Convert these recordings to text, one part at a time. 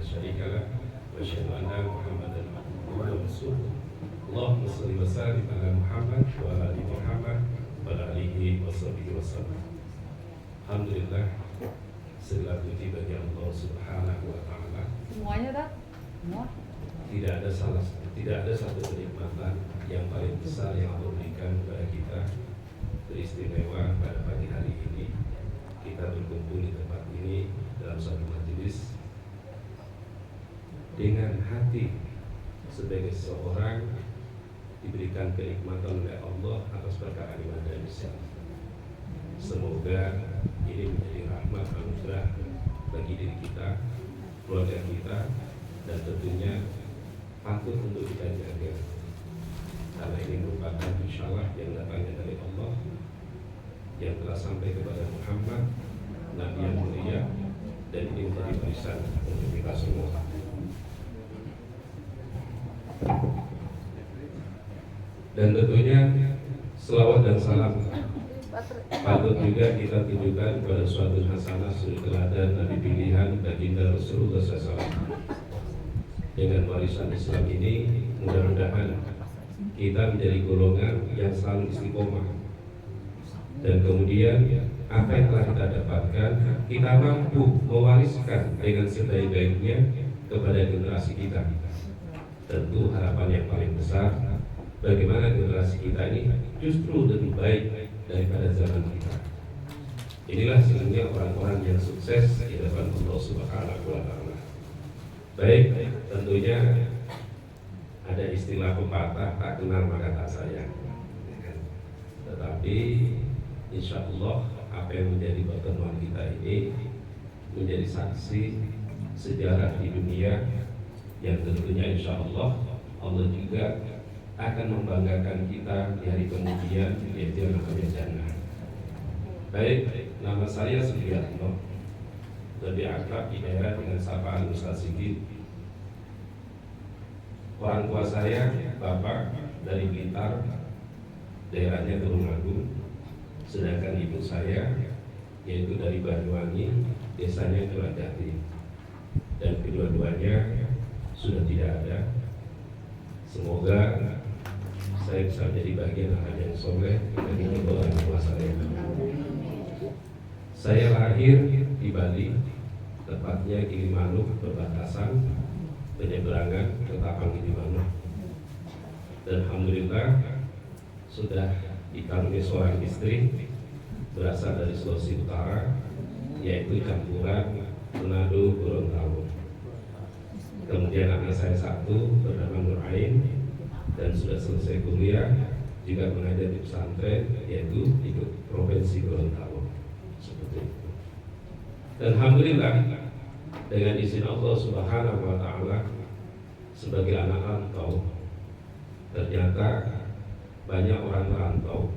شريك له وأشهد أن محمدا عبده ورسوله اللهم صل وسلم على محمد وعلى آل محمد وعلى آله وصحبه وسلم. Alhamdulillah, segala puji bagi Allah Subhanahu wa taala. Semuanya tak? Semua? Tidak ada satu kenikmatan yang paling besar yang Allah berikan kepada kita teristimewa pada pagi hari ini. Kita berkumpul di tempat ini dalam satu majelis dengan hati sebagai seorang diberikan kenikmatan oleh Allah atas perkara iman dan Islam. Semoga ini menjadi rahmat anugerah bagi diri kita, keluarga kita, dan tentunya patut untuk kita jaga. Karena ini merupakan insyaallah yang datangnya dari Allah yang telah sampai kepada Muhammad, Nabi yang mulia, dan ini menjadi warisan untuk kita semua. Dan tentunya selawat dan salam patut juga kita tunjukkan kepada suatu hasanah suri teladan Nabi pilihan baginda Rasulullah SAW. Dengan warisan Islam ini mudah-mudahan kita menjadi golongan yang selalu istiqomah, dan kemudian apa yang telah kita dapatkan kita mampu mewariskan dengan sebaik-baiknya kepada generasi kita. Tentu harapan yang paling besar bagaimana generasi kita ini justru lebih baik daripada zaman kita. Inilah sebenarnya orang-orang yang sukses di depan Allah Subhanahu wa taala. Baik, tentunya ada istilah pepatah tak kenal maka tak sayang. Tetapi insya Allah apa yang menjadi pertemuan kita ini menjadi saksi sejarah di dunia yang tentunya insya Allah Allah juga akan membanggakan kita di hari kemudian, yaitu namanya jannah. Baik, nama saya Sugiarto, lebih akrab di daerah dengan sapaan Ustaz Sigit. Orang tua saya bapak dari Blitar, daerahnya Tulungagung, sedangkan ibu saya yaitu dari Banyuwangi, desanya Curajati, dan kedua-duanya sudah tidak ada. Semoga saya bisa menjadi bagian anak yang soleh dari kedua orang tua saya. Saya lahir di Bali, tepatnya Gilimanuk, perbatasan penyeberangan ke Tapang Gilimanuk. Dan alhamdulillah sudah dikaruniai seorang istri berasal dari Sulawesi Utara, yaitu campuran Manado Gorontalo. Kemudian anak saya satu bernama Nur Ain dan sudah selesai kuliah, juga mengajar di pesantren, yaitu di Provinsi Gorontalo. Seperti itu. Dan alhamdulillah dengan izin Allah Subhanahu wa taala sebagai anak rantau, ternyata banyak orang rantau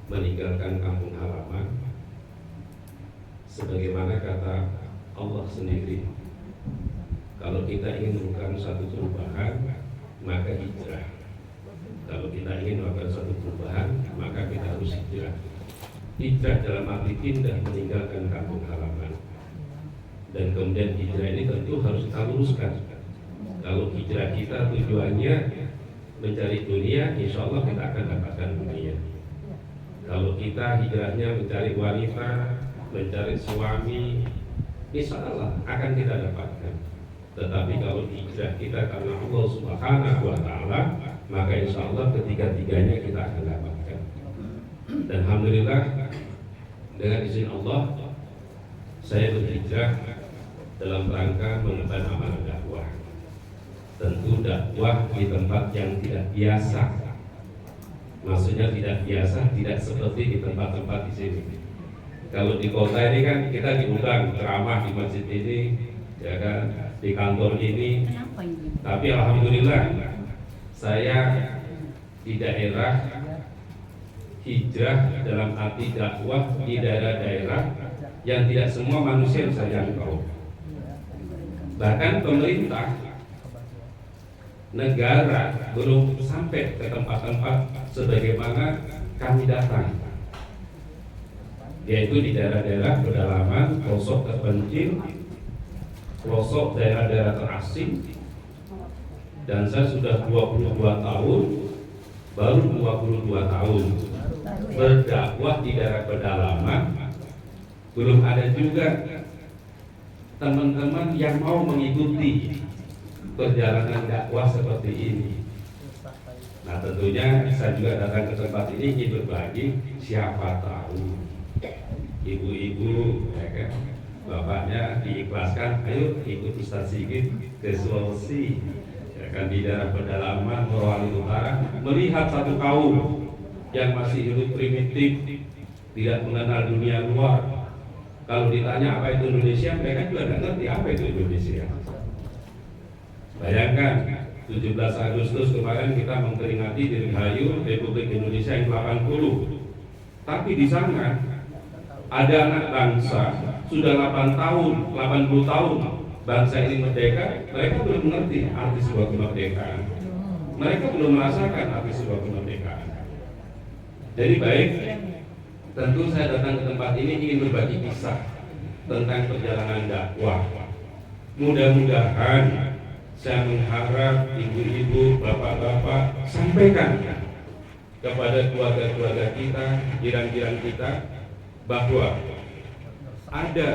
meninggalkan kampung halaman sebagaimana kata Allah sendiri. Kalau kita ingin melakukan satu perubahan, maka hijrah. Kalau kita ingin melakukan satu perubahan, maka kita harus hijrah. Hijrah dalam arti pindah, meninggalkan kampung halaman. Dan kemudian hijrah ini tentu harus kita luruskan. Kalau hijrah kita tujuannya mencari dunia, insya Allah kita akan dapatkan dunia. Kalau kita hijrahnya mencari wanita, mencari suami, insya Allah akan kita dapatkan. Tetapi kalau hijrah kita karena Allah Subhanahu wa taala, maka insya Allah ketiga-tiganya kita akan dapatkan. Dan alhamdulillah dengan izin Allah saya berhijrah dalam rangka mengemban amanah dakwah. Tentu dakwah di tempat yang tidak biasa. Maksudnya tidak biasa, tidak seperti di tempat-tempat di sini. Kalau di kota ini kan kita diundang ceramah di masjid ini, ya kan, di kantor ini. Tapi alhamdulillah saya di daerah hijrah dalam arti dakwah di daerah-daerah yang tidak semua manusia bisa jangkau. Bahkan pemerintah negara belum sampai ke tempat-tempat sebagaimana kami datang, yaitu di daerah-daerah pedalaman, pelosok terpencil, pelosok daerah-daerah terasing, dan saya sudah 22 tahun, baru 22 tahun berdakwah di daerah pedalaman. Belum ada juga teman-teman yang mau mengikuti perjalanan dakwah seperti ini. Nah, tentunya saya juga datang ke tempat ini ingin berbagi. Siapa tahu ibu-ibu, ya kan, bapaknya diikhlaskan, ayo ikut Ustaz Sigit ke Sulawesi, ya kan, di daerah pedalaman Morowali Utara, melihat satu kaum yang masih hidup primitif, tidak mengenal dunia luar. Kalau ditanya apa itu Indonesia, mereka juga tidak ngerti apa itu Indonesia. Bayangkan 17 Agustus kemarin kita memperingati Dirgahayu Republik Indonesia yang 80. Tapi di sana ada anak bangsa sudah 8 tahun, 80 tahun bangsa ini merdeka, mereka belum mengerti arti sebuah kemerdekaan. Mereka belum merasakan arti sebuah kemerdekaan. Jadi baik, tentu saya datang ke tempat ini ingin berbagi kisah tentang perjalanan dakwah. Mudah-mudahan saya mengharap ibu-ibu, bapak-bapak sampaikan kepada keluarga-keluarga kita, jiran-jiran kita, bahwa ada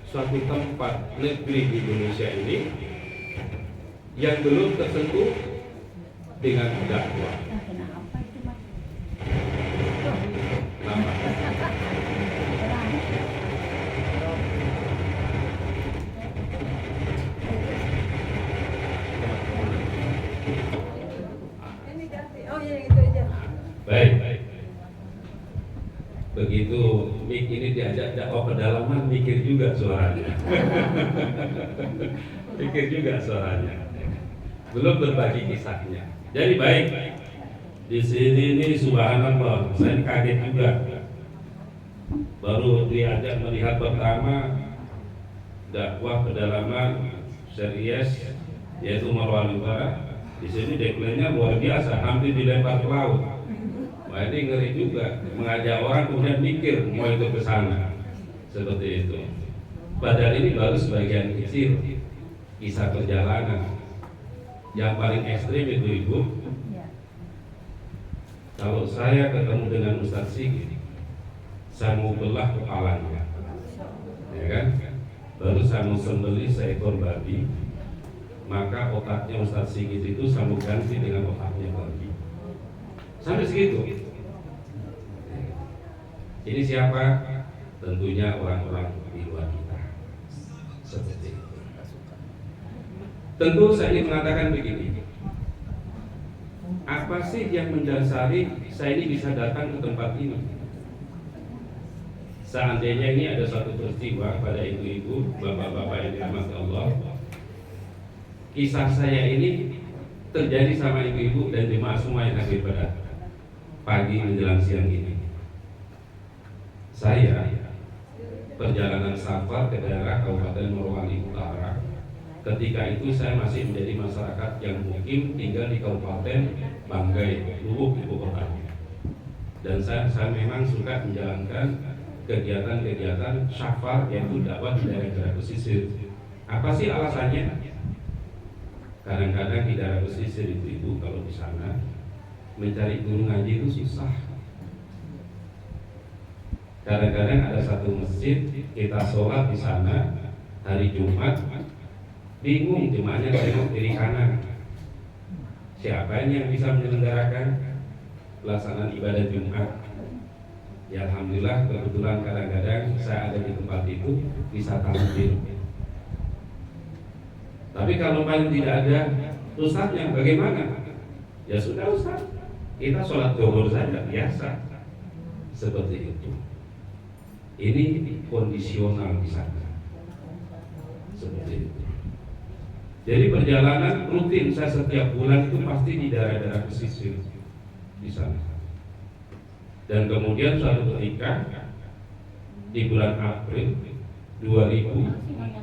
suatu tempat negeri di Indonesia ini yang belum tersentuh dengan dakwah. Kenapa? Baik. Begitu mik ini diajak dakwah pedalaman, mikir juga suaranya. Mikir juga suaranya. Belum berbagi kisahnya. Jadi baik. Di sini ini subhanallah, saya kaget juga. Baru diajak melihat pertama dakwah pedalaman series yaitu Morowali Utara. Di sini deklarasinya luar biasa, hampir dilempar ke laut. Wah, ini ngeri juga, mengajak orang kemudian mikir mau itu ke sana. Seperti itu. Padahal ini baru sebagian kecil kisah perjalanan. Yang paling ekstrim itu Ibu, kalau saya ketemu dengan Ustaz Sigit, saya mau belah kepalanya, ya kan? Baru saya mau sembelih seekor babi, maka otaknya Ustaz Sigit itu saya mau ganti dengan otaknya babi. Sampai segitu. Ini siapa? Tentunya orang-orang di luar kita. Seperti itu. Tentu saya ingin mengatakan begini. Apa sih yang mendasari saya ini bisa datang ke tempat ini? Seandainya ini ada satu peristiwa pada ibu-ibu, bapak-bapak yang dirahmati Allah, kisah saya ini terjadi sama ibu-ibu dan jemaah semua yang hadir pada pagi menjelang siang ini. Saya perjalanan safar ke daerah Kabupaten Morowali Utara. Ketika itu saya masih menjadi masyarakat yang mukim tinggal di Kabupaten Banggai, Luwuk, ibu kotanya. Dan saya memang suka menjalankan kegiatan-kegiatan safar yaitu dakwah di daerah pesisir. Apa sih alasannya? Kadang-kadang di daerah pesisir itu ibu kalau di sana mencari guru ngaji itu susah. Kadang-kadang ada satu masjid kita sholat di sana hari Jumat, bingung jemaahnya tengok kiri kanan. Siapa yang bisa menyelenggarakan pelaksanaan ibadah Jumat? Ya alhamdulillah kebetulan kadang-kadang saya ada di tempat itu bisa tampil. Tapi kalau paling tidak ada ustadznya bagaimana? Ya sudah ustadz, kita sholat zuhur saja biasa. Seperti itu. Ini kondisional di sana. Seperti itu. Jadi perjalanan rutin saya setiap bulan itu pasti di daerah-daerah pesisir di sana. Dan kemudian suatu ketika di bulan April 2004,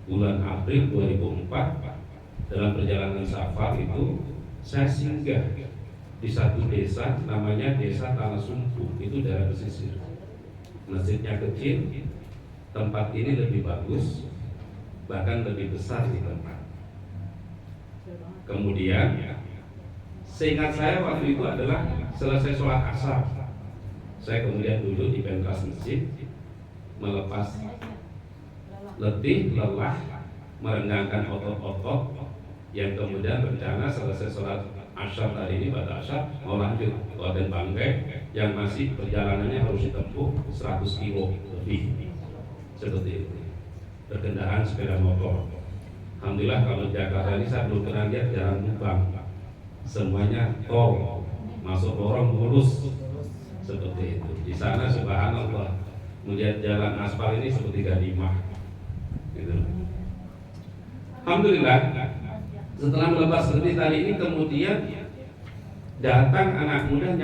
bulan April 2004 dalam perjalanan safar itu saya singgah di satu desa namanya Desa Tanah Sumpu, itu daerah pesisir. Masjidnya kecil, tempat ini lebih bagus, bahkan lebih besar di tempat. Kemudian seingat saya waktu itu adalah selesai sholat asar, saya kemudian duduk di pentas masjid, melepas letih, lelah, merenggangkan otot-otot yang kemudian rencana selesai sholat asar tadi ini pada asar mau lanjut ke Hotel Bangkai yang masih perjalanannya harus ditempuh 100 kilo lebih, seperti itu, berkendaraan sepeda motor. Alhamdulillah kalau Jakarta ini saya belum pernah lihat jalan lubang, semuanya tol, masuk lorong mulus seperti itu. Di sana subhanallah melihat jalan aspal ini seperti gadimah gitu. Alhamdulillah setelah melepas letih tadi ini kemudian datang anak muda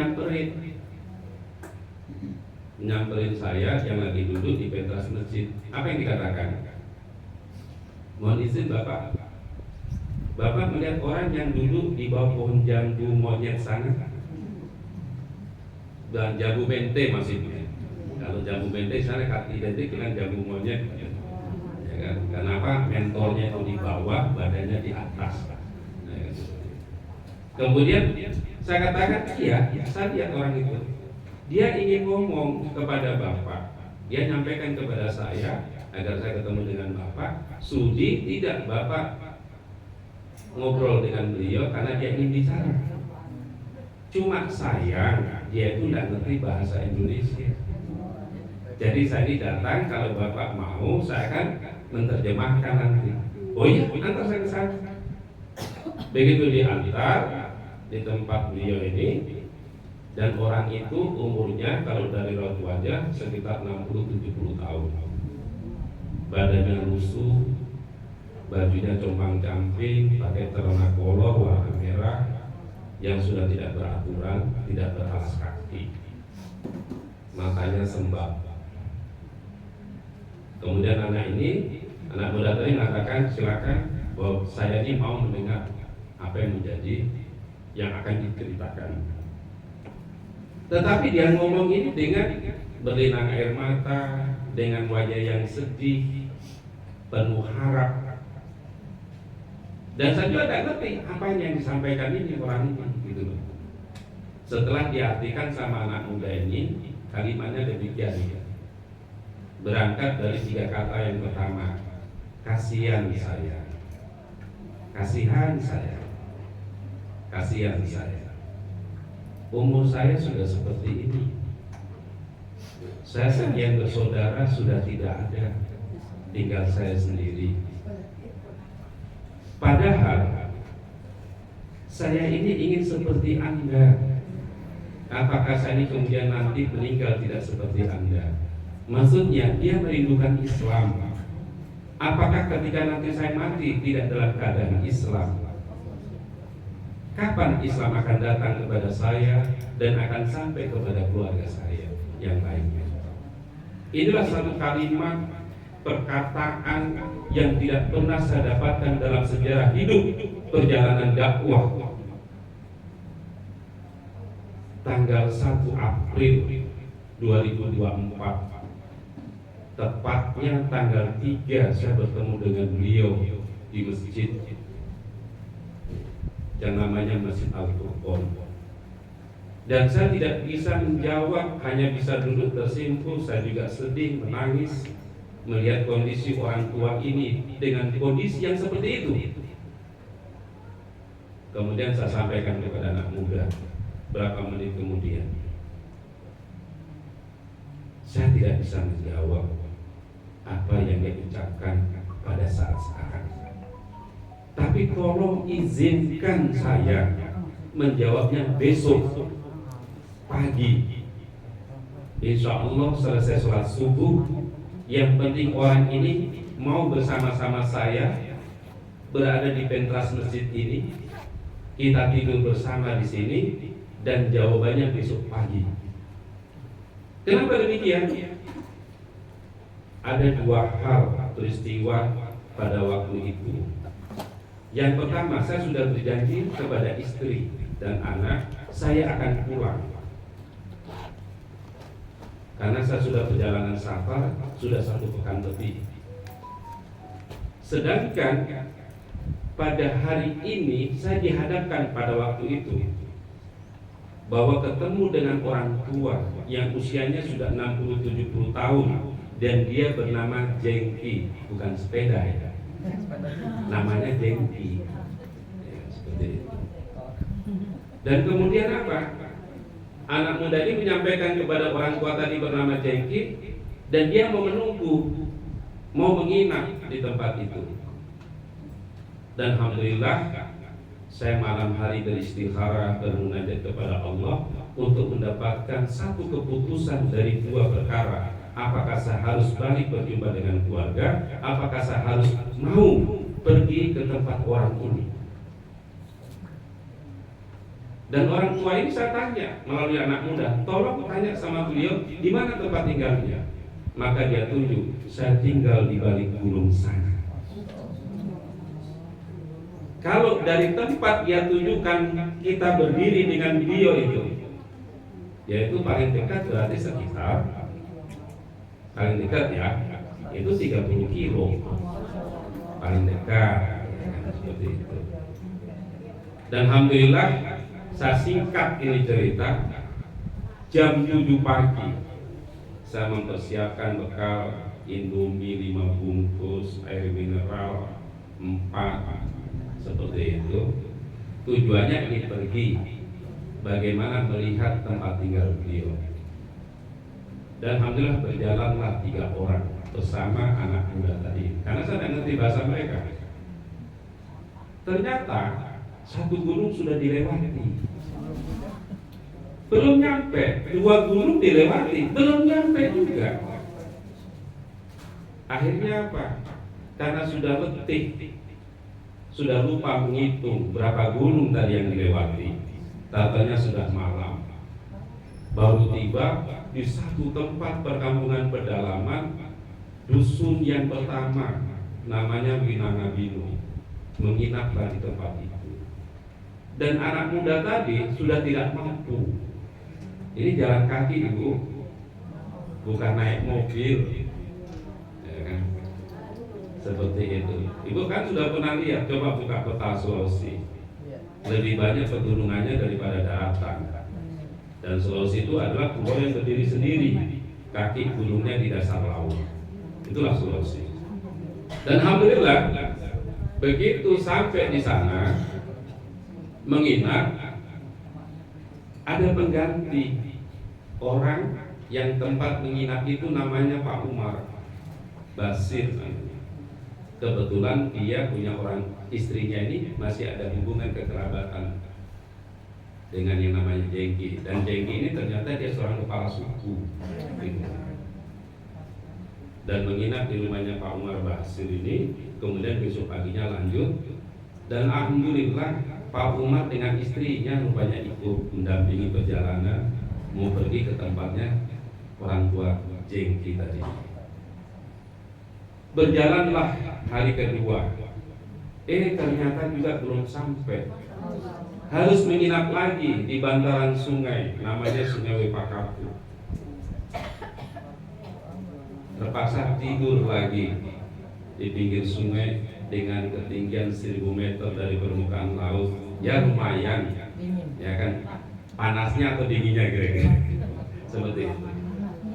nyamperin saya yang lagi duduk di pentas masjid. Apa yang dikatakan? Mohon izin Bapak melihat orang yang duduk di bawah pohon jambu monyet sana, dan jambu mente masih. Kalau jambu mente sana identik dengan jambu monyet, ya kan? Kenapa? Mentornya itu di bawah, badannya di atas. Nah, kemudian saya katakan iya, saya lihat orang itu. Dia ingin ngomong kepada Bapak, dia nyampaikan kepada saya agar saya ketemu dengan Bapak. Sudi tidak Bapak ngobrol dengan beliau karena dia ingin bicara. Cuma sayang dia itu tidak ngerti bahasa Indonesia. Jadi saya ini datang, kalau Bapak mau saya akan menerjemahkan nanti. Oh iya, antar saya ke sana. Begitu diantar di tempat beliau ini, dan orang itu umurnya kalau dari raut wajah sekitar 60-70 tahun. Badannya lusuh, bajunya compang-camping, pakai celana kolor warna merah yang sudah tidak beraturan, tidak beralas kaki, matanya sembab. Kemudian anak muda tadi mengatakan, silakan, bahwa saya ini mau mendengar apa yang akan diceritakan. Tetapi dia ngomong ini dengan berlinang air mata, dengan wajah yang sedih, penuh harap. Dan saya juga tidak ngerti apa yang disampaikan ini orang ini, gitu loh. Setelah diartikan sama anak muda ini, kalimatnya demikian ya. Berangkat dari 3 kata yang pertama, kasihan saya, kasihan saya, kasihan saya. Umur saya sudah seperti ini. Saya sekian bersaudara sudah tidak ada, tinggal saya sendiri. Padahal saya ini ingin seperti Anda. Apakah saya ini kemudian nanti meninggal tidak seperti Anda? Maksudnya dia merindukan Islam. Apakah ketika nanti saya mati tidak dalam keadaan Islam? Kapan Islam akan datang kepada saya dan akan sampai kepada keluarga saya yang lainnya? Inilah satu kalimat perkataan yang tidak pernah saya dapatkan dalam sejarah hidup perjalanan dakwah. Tanggal 1 April 2024, tepatnya tanggal 3 saya bertemu dengan beliau di masjid yang namanya Masjid Al-Furqan. Dan saya tidak bisa menjawab, hanya bisa duduk tersimpul. Saya juga sedih, menangis melihat kondisi orang tua ini dengan kondisi yang seperti itu. Kemudian saya sampaikan kepada anak muda berapa menit kemudian, saya tidak bisa menjawab apa yang dia ucapkan pada saat sekarang. Tapi tolong izinkan saya menjawabnya besok pagi. Insya Allah selesai sholat subuh. Yang penting orang ini mau bersama-sama saya berada di pentas masjid ini. Kita tidur bersama di sini dan jawabannya besok pagi. Kenapa demikian? Ada 2 hal peristiwa pada waktu itu. Yang pertama, saya sudah berjanji kepada istri dan anak, saya akan pulang. Karena saya sudah perjalanan safar, sudah 1 pekan lebih. Sedangkan pada hari ini saya dihadapkan pada waktu itu bahwa ketemu dengan orang tua yang usianya sudah 60-70 tahun dan dia bernama Jengki, bukan sepeda ya, namanya Jengki ya, seperti itu. Dan kemudian apa? Anak muda ini menyampaikan kepada orang tua tadi bernama Jengki, dan dia mau menunggu, mau menginap di tempat itu. Dan alhamdulillah saya malam hari beristikharah bermunajat kepada Allah untuk mendapatkan satu keputusan dari dua perkara. Apakah saya harus balik berjumpa dengan keluarga? Apakah saya harus mau pergi ke tempat orang ini? Dan orang tua ini saya tanya melalui anak muda, tolong tanya sama beliau di mana tempat tinggalnya. Maka dia tunjuk, saya tinggal di balik gunung sana. Kalau dari tempat dia tunjukkan kita berdiri dengan beliau itu, yaitu paling dekat berarti sekitar paling dekat ya, itu 30 kilo paling dekat, seperti itu. Dan alhamdulillah saya singkat ini cerita, jam 7 pagi saya mempersiapkan bekal Indomie 5 bungkus, air mineral 4, seperti itu. Tujuannya ini pergi bagaimana melihat tempat tinggal beliau. Dan alhamdulillah berjalanlah 3 orang bersama anak muda tadi, karena saya tidak ngerti bahasa mereka. Ternyata satu gunung sudah dilewati, belum nyampe, 2 gunung dilewati, belum nyampe juga. Akhirnya apa? Karena sudah letih, sudah lupa menghitung berapa gunung tadi yang dilewati, katanya sudah malam. Baru tiba di satu tempat perkampungan pedalaman, dusun yang pertama, namanya Winangabinu, menginaplah di tempat itu. Dan anak muda tadi sudah tidak mampu. Ini jalan kaki ibu, bukan naik mobil, ya kan? Seperti itu. Ibu kan sudah pernah lihat, coba buka peta Sulawesi. Lebih banyak pegunungannya daripada daratan. Dan Sulawesi itu adalah pulau yang berdiri sendiri, kaki gunungnya di dasar laut. Itulah Sulawesi. Dan alhamdulillah begitu sampai di sana menginap, ada pengganti orang yang tempat menginap itu namanya Pak Umar Basir. Kebetulan dia punya orang istrinya ini masih ada hubungan kekerabatan dengan yang namanya Jengki, dan Jengki ini ternyata dia seorang kepala suku dan menginap di rumahnya Pak Umar Basir ini. Kemudian besok paginya lanjut, dan alhamdulillah Pak Umar dengan istrinya rupanya ikut mendampingi perjalanan mau pergi ke tempatnya orang tua Jengki tadi. Berjalanlah hari kedua, ternyata juga belum sampai. Harus menginap lagi di bantaran sungai, namanya Sungai Wepakapu. Terpaksa tidur lagi di pinggir sungai dengan ketinggian 1000 meter dari permukaan laut. Ya lumayan, ya kan, panasnya atau dinginnya kira-kira seperti itu.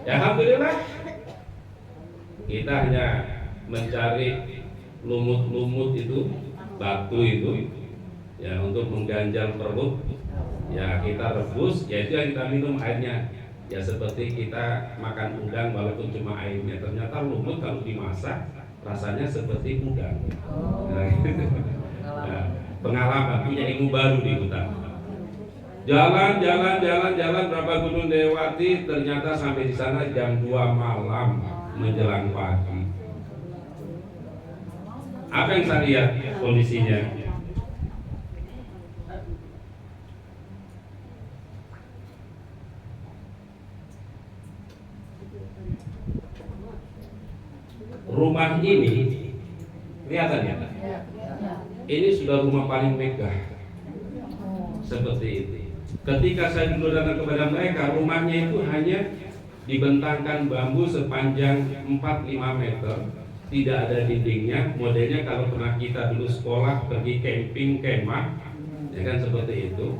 Ya alhamdulillah kita hanya mencari lumut-lumut itu, batu itu, ya untuk mengganjal perut. Ya kita rebus, yaitu yang kita minum airnya. Ya seperti kita makan udang walaupun cuma airnya, ternyata lumut kalau dimasak rasanya seperti udang. Nah, pengalaman, punya ilmu baru di hutan. Jalan berapa gunung lewati, ternyata sampai di sana jam 2 malam menjelang pagi. Apa yang saya lihat kondisinya? Rumah ini kelihatan ya? Ini sudah rumah paling megah. Seperti itu. Ketika saya dulu datang kepada mereka, rumahnya itu hanya dibentangkan bambu sepanjang 4-5 meter tidak ada dindingnya, modelnya kalau pernah kita dulu sekolah pergi camping kemah, ya kan seperti itu.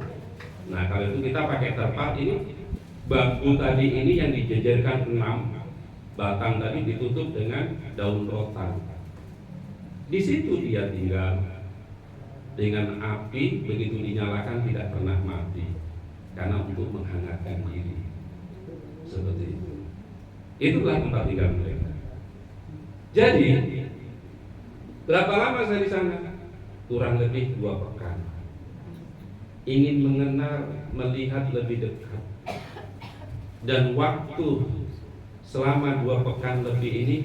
Nah kalau itu kita pakai terpal, ini bambu tadi ini yang dijejerkan 6 batang tadi ditutup dengan daun rotan. Di situ dia tinggal dengan api, begitu dinyalakan tidak pernah mati karena untuk menghangatkan diri. Seperti itu. Itulah tempat tinggal mereka. Jadi berapa lama saya di sana? Kurang lebih 2 pekan. Ingin mengenal, melihat lebih dekat. Dan waktu selama 2 pekan lebih ini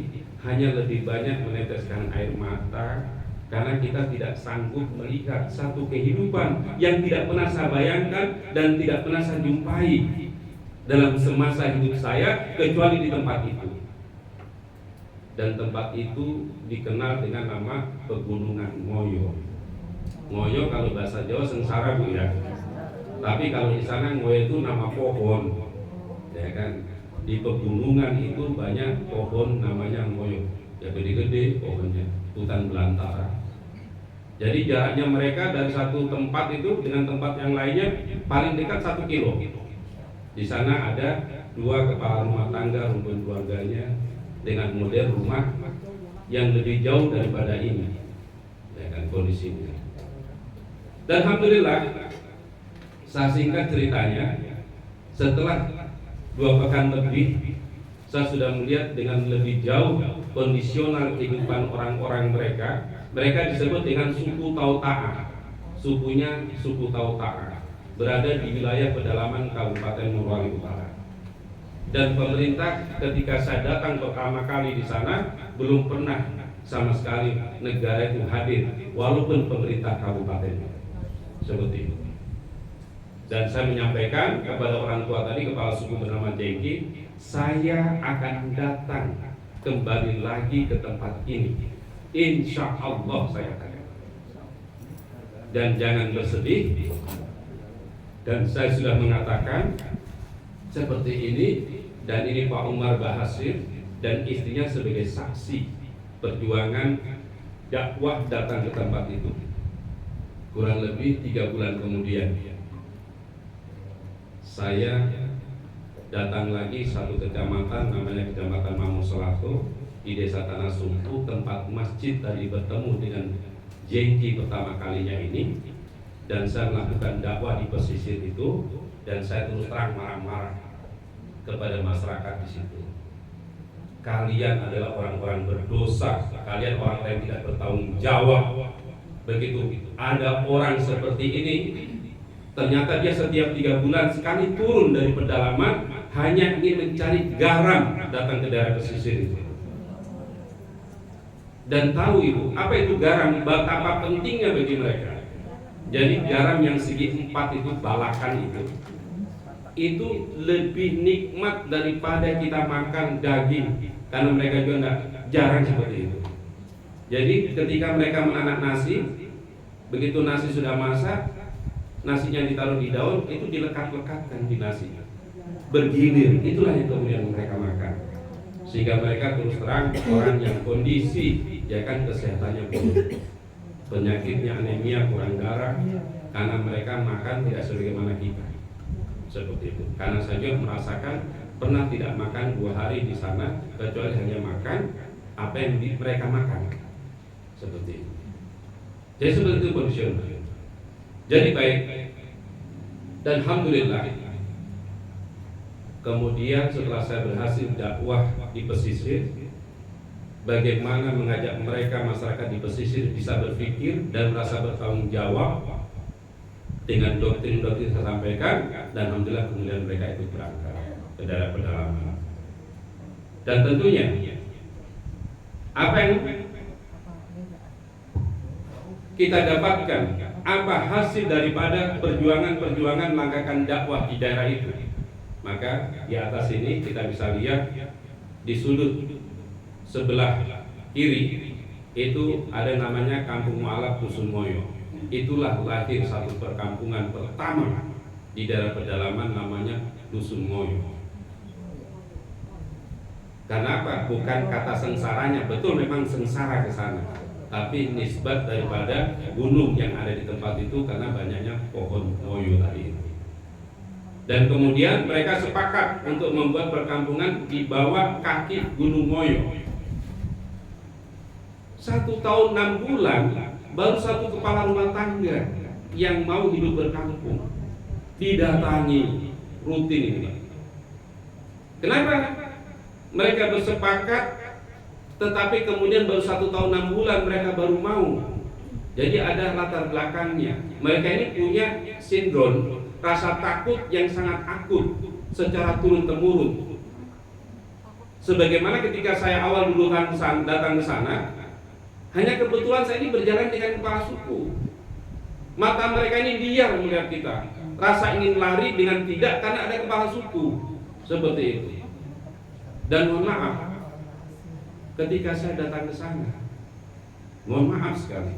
hanya lebih banyak meneteskan air mata karena kita tidak sanggup melihat satu kehidupan yang tidak pernah saya bayangkan dan tidak pernah saya jumpai dalam semasa hidup saya kecuali di tempat itu. Dan tempat itu dikenal dengan nama Pegunungan Ngoyo. Ngoyo kalau bahasa Jawa sengsara Bu ya. Tapi kalau di sana Ngoyo itu nama pohon. Ya kan? Di pegunungan itu banyak pohon namanya Ngoyo. Ya gede-gede pohonnya, hutan belantara. Jadi jaraknya mereka dari satu tempat itu dengan tempat yang lainnya paling dekat 1 kilo. Di sana ada 2 kepala rumah tangga rumpun keluarganya dengan model rumah yang lebih jauh daripada ini, ya kan kondisinya. Dan alhamdulillah, saya singkat ceritanya, setelah 2 pekan lebih, saya sudah melihat dengan lebih jauh kondisional kehidupan orang-orang mereka. Mereka disebut dengan suku Tauta'a. Sukunya suku Tauta'a, berada di wilayah pedalaman Kabupaten Morowali Utara. Dan pemerintah ketika saya datang pertama kali di sana belum pernah sama sekali negara itu hadir, walaupun pemerintah kabupaten seperti itu. Dan saya menyampaikan kepada orang tua tadi, kepala suku bernama Jengki, saya akan datang kembali lagi ke tempat ini, insya Allah saya katakan. Dan jangan bersedih. Dan saya sudah mengatakan seperti ini. Dan ini Pak Umar Bahasir dan istrinya sebagai saksi perjuangan dakwah datang ke tempat itu. Kurang lebih 3 bulan kemudian saya datang lagi satu kecamatan namanya Kecamatan Mamoselato di Desa Tanah Sumpu, tempat masjid tadi bertemu dengan Jengki pertama kalinya ini. Dan saya melakukan dakwah di pesisir itu, dan saya terus terang marah-marah kepada masyarakat di situ. Kalian adalah orang-orang berdosa, kalian orang yang tidak bertanggung jawab. Begitu ada orang seperti ini, ternyata dia setiap 3 bulan sekali turun dari pedalaman hanya ingin mencari garam datang ke daerah pesisir itu. Dan tahu Ibu, apa itu garam, betapa pentingnya bagi mereka. Jadi garam yang segi 4 itu, balakan itu lebih nikmat daripada kita makan daging, karena mereka juga jarang seperti itu. Jadi ketika mereka menanak nasi, begitu nasi sudah masak, nasinya ditaruh di daun, itu dilekat-lekatkan di nasi, bergilir, itulah yang kemudian mereka makan. Sehingga mereka terus terang orang yang kondisi, ya kan, kesehatannya buruk, penyakitnya anemia, kurang darah, karena mereka makan tidak sebagaimana kita. Seperti itu. Karena saya merasakan pernah tidak makan 2 hari di sana, kecuali hanya makan apa yang mereka makan. Seperti itu. Jadi seperti itu kondisional. Jadi baik. Dan alhamdulillah, kemudian setelah saya berhasil dakwah di pesisir, bagaimana mengajak mereka, masyarakat di pesisir, bisa berpikir dan merasa bertanggung jawab dengan doktrin-doktrin saya sampaikan, dan alhamdulillah kemudian mereka itu berangkat ke daerah pedalaman. Dan tentunya apa yang kita dapatkan, apa hasil daripada perjuangan-perjuangan melangkahkan dakwah di daerah itu. Maka di atas ini kita bisa lihat di sudut sebelah kiri itu ada namanya Kampung Mualaf Dusun Moyo. Itulah lahir satu perkampungan pertama di daerah pedalaman namanya Dusun Moyo. Karena apa? Bukan kata sengsaranya, betul memang sengsara ke sana, tapi nisbat daripada gunung yang ada di tempat itu karena banyaknya pohon moyo tadi itu. Dan kemudian mereka sepakat untuk membuat perkampungan di bawah kaki Gunung Moyo. 1 tahun 6 bulan baru 1 kepala rumah tangga yang mau hidup berkampung didatangi rutin ini. Kenapa? Mereka bersepakat, tetapi kemudian baru 1 tahun 6 bulan mereka baru mau. Jadi ada latar belakangnya. Mereka ini punya sindrom rasa takut yang sangat akut secara turun temurun. Sebagaimana ketika saya awal dulu datang ke sana, hanya kebetulan saya ini berjalan dengan kepala suku. Mata mereka ini liar melihat kita. Rasa ingin lari dengan tidak karena ada kepala suku. Seperti itu. Dan mohon maaf, ketika saya datang ke sana, mohon maaf sekali,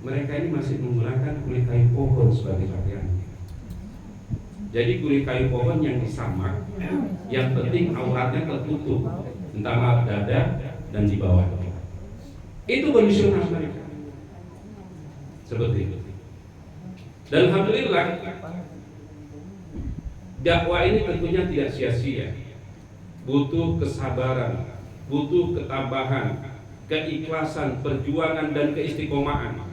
mereka ini masih menggunakan kulit kayu pohon sebagai pakaian. Jadi kulit kayu pohon yang disamak, yang penting auratnya tertutup, entah dada dan di bawah. Itu kondisional mereka. Seperti itu. Dan alhamdulillah, dakwah ini tentunya tidak sia-sia. Butuh kesabaran, butuh ketabahan, keikhlasan, perjuangan dan keistiqomahan.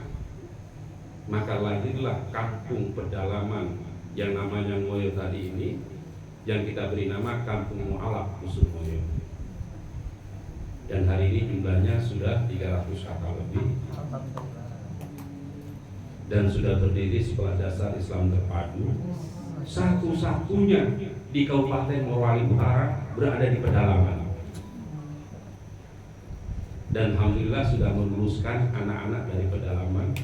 Maka lahirlah kampung pedalaman yang namanya Moyo tadi ini, yang kita beri nama Kampung Mu'alaf Dusun Moyo. Dan hari ini jumlahnya sudah 300 kakak lebih, dan sudah berdiri sekolah dasar Islam terpadu, satu-satunya di Kabupaten Morowali Utara berada di pedalaman. Dan alhamdulillah sudah meluluskan anak-anak dari pedalaman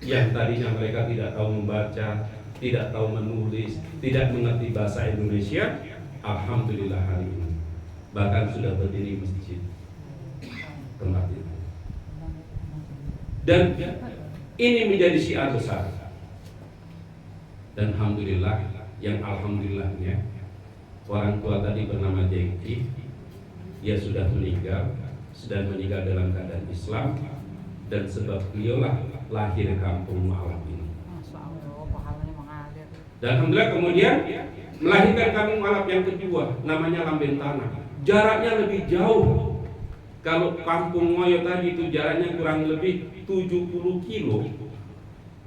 yang tadinya mereka tidak tahu membaca, tidak tahu menulis, tidak mengerti bahasa Indonesia. Alhamdulillah hari ini bahkan sudah berdiri masjid tempat itu. Dan ini menjadi syiar besar. Dan alhamdulillah, yang alhamdulillahnya orang tua tadi bernama Jengki, dia sudah meninggal dalam keadaan Islam, dan sebab beliaulah lahir kampung Mu'alaf ini. Dan alhamdulillah kemudian melahirkan kampung Mu'alaf yang kedua, namanya Lamben Tanah. Jaraknya lebih jauh. Kalau kampung Moyo tadi itu jaraknya kurang lebih 70 kilo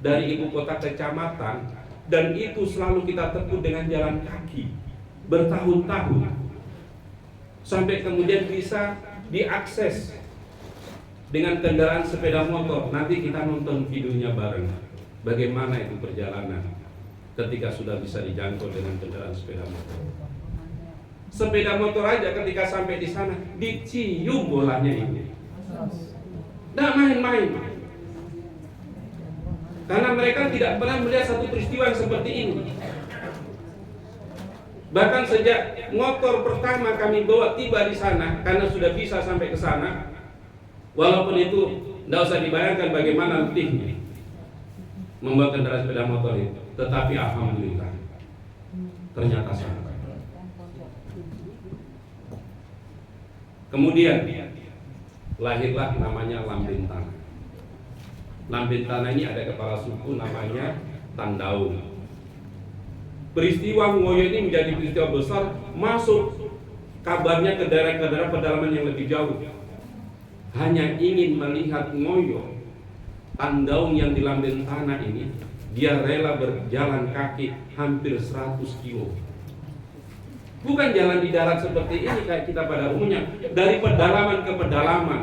dari ibu kota kecamatan, dan itu selalu kita tempuh dengan jalan kaki bertahun-tahun sampai kemudian bisa diakses dengan kendaraan sepeda motor. Nanti kita nonton videonya bareng bagaimana itu perjalanan ketika sudah bisa dijangkau dengan kendaraan sepeda motor. Sepeda motor aja ketika sampai di sana dicium bolanya ini. Nggak main-main. Karena mereka tidak pernah melihat satu peristiwa yang seperti ini. Bahkan sejak motor pertama kami bawa tiba di sana, karena sudah bisa sampai ke sana, walaupun itu tidak usah dibayangkan bagaimana letihnya membawa kendaraan sepeda motor itu, tetapi alhamdulillah ternyata sampai. Kemudian lahirlah namanya Lamben Tanah. Lamben Tanah ini ada kepala suku namanya Tandaung. Peristiwa Moyo ini menjadi peristiwa besar, masuk kabarnya ke daerah-daerah pedalaman yang lebih jauh. Hanya ingin melihat Moyo, Tandaung yang di Lamben Tanah ini, dia rela berjalan kaki hampir 100 kilo. Bukan jalan di darat seperti ini kayak kita pada umumnya, dari pedalaman ke pedalaman,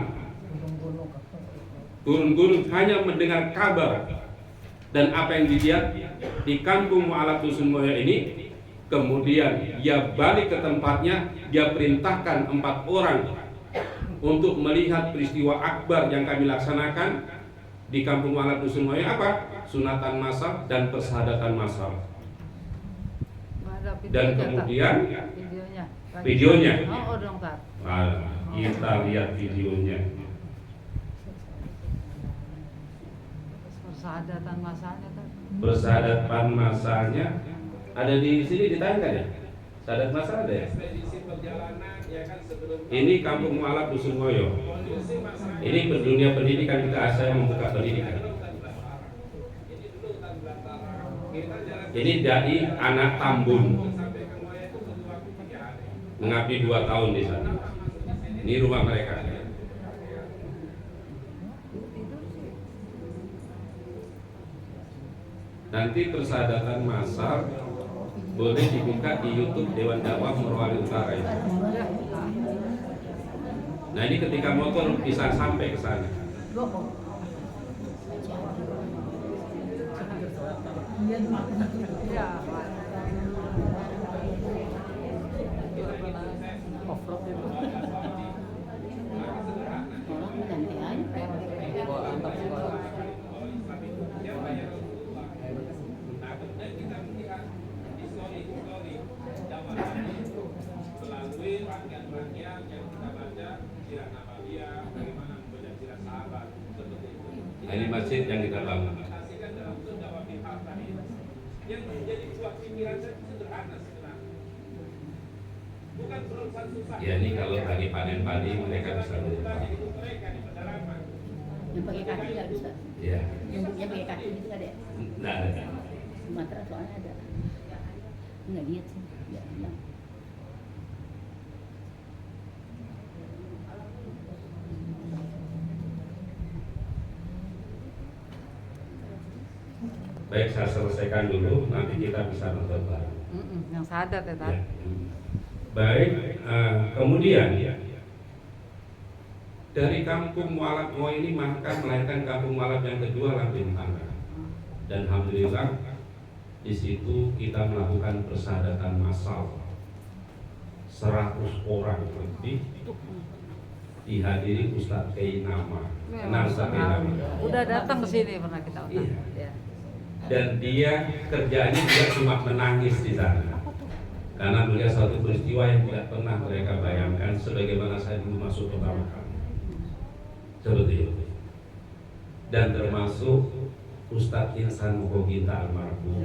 turun-turun hanya mendengar kabar. Dan apa yang dilihat di Kampung Mu'alaf Dusun Moyo ini, kemudian dia balik ke tempatnya, dia perintahkan 4 orang untuk melihat peristiwa akbar yang kami laksanakan di Kampung Mu'alaf Dusun Moyo. Apa? Sunatan massal dan persadatan massal. Dan kemudian videonya. Oh, dong, Tat. Kita lihat videonya. Persadatan masanya, Tat. Persadatan masalnya ada di sini, ditayangkan ya? Sadat masal ada ya? Ini Kampung Mualaf Dusun Ngoyo. Ini dunia pendidikan kita, saya membuka pendidikan. Ini dai anak Tambun, mengabdi 2 tahun di sana. Ini rumah mereka. Nanti persadatan massal boleh dibuka di YouTube Dewan Dakwah Morowali Utara itu. Nah ini ketika motor bisa sampai ke sana. Ini masjid yang kita bangun. Ya ini kalau lagi panen padi mereka bisa berubah. Yang pakai kaki nggak bisa. Ya. Yang pakai kaki bisa ada. Nggak ada. Sumatera soalnya ada. Nggak lihat sih. Nggak bilang. Baik, saya selesaikan dulu, nanti kita bisa nonton bareng. Yang sadat ya, Tat. Ya. Baik, kemudian dari Kampung Mualaf Ngo ini maka melahirkan Kampung Mualaf yang kedua Lampin Tangga. Dan alhamdulillah di situ kita melakukan persadatan massal 100 orang lebih, dihadiri Ustadz Kiai Nama. Kenal Ustadz Kiai Nama? Udah datang ke sini pernah kita undang. Iya. Ya. Dan dia kerjaannya juga cuma menangis di sana, karena melihat satu peristiwa yang tidak pernah mereka bayangkan, sebagaimana saya dulu masuk pertama kali seperti itu. Dan termasuk Ustadz Insan Mokoginta almarhum,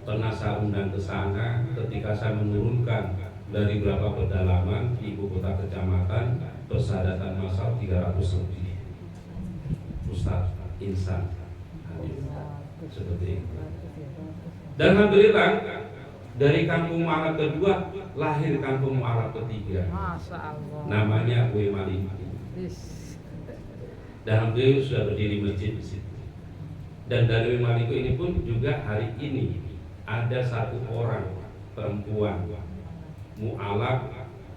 pernah saya undang ke sana ketika saya menurunkan dari beberapa pedalaman di ibu kota kecamatan persadatan massal 300 lebih. Ustadz Insan hadir seperti itu. Dan alhamdulillah dari Kampung Mualaf kedua lahir Kampung Mualaf ketiga. Masya Allah. Namanya Uwe Maliki. Dan alhamdulillah sudah berdiri masjid di situ. Dan dari Uwe Maliki ini pun juga hari ini ada 1 orang perempuan mualaf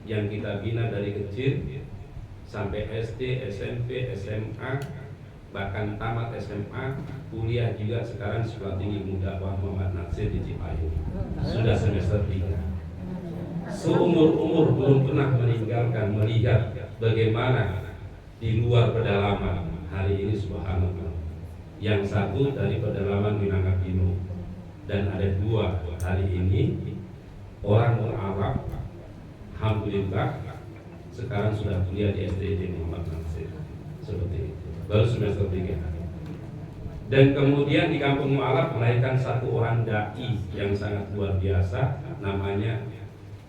yang kita bina dari kecil sampai SD, SMP, SMA, bahkan tamat SMA, kuliah juga sekarang Sekolah Tinggi Muda Muhammad Nasir di Cipayung. Sudah semester 3. Seumur-umur belum pernah meninggalkan melihat bagaimana di luar pedalaman. Hari ini subhanallah. Yang satu dari pedalaman Minangkabau dan ada 2 hari ini orang mualaf, alhamdulillah sekarang sudah kuliah di SDID Muhammad Nasir. Seperti itu. Baru semester 3. Dan kemudian di Kampung Mualaf melahirkan 1 orang dai yang sangat luar biasa, namanya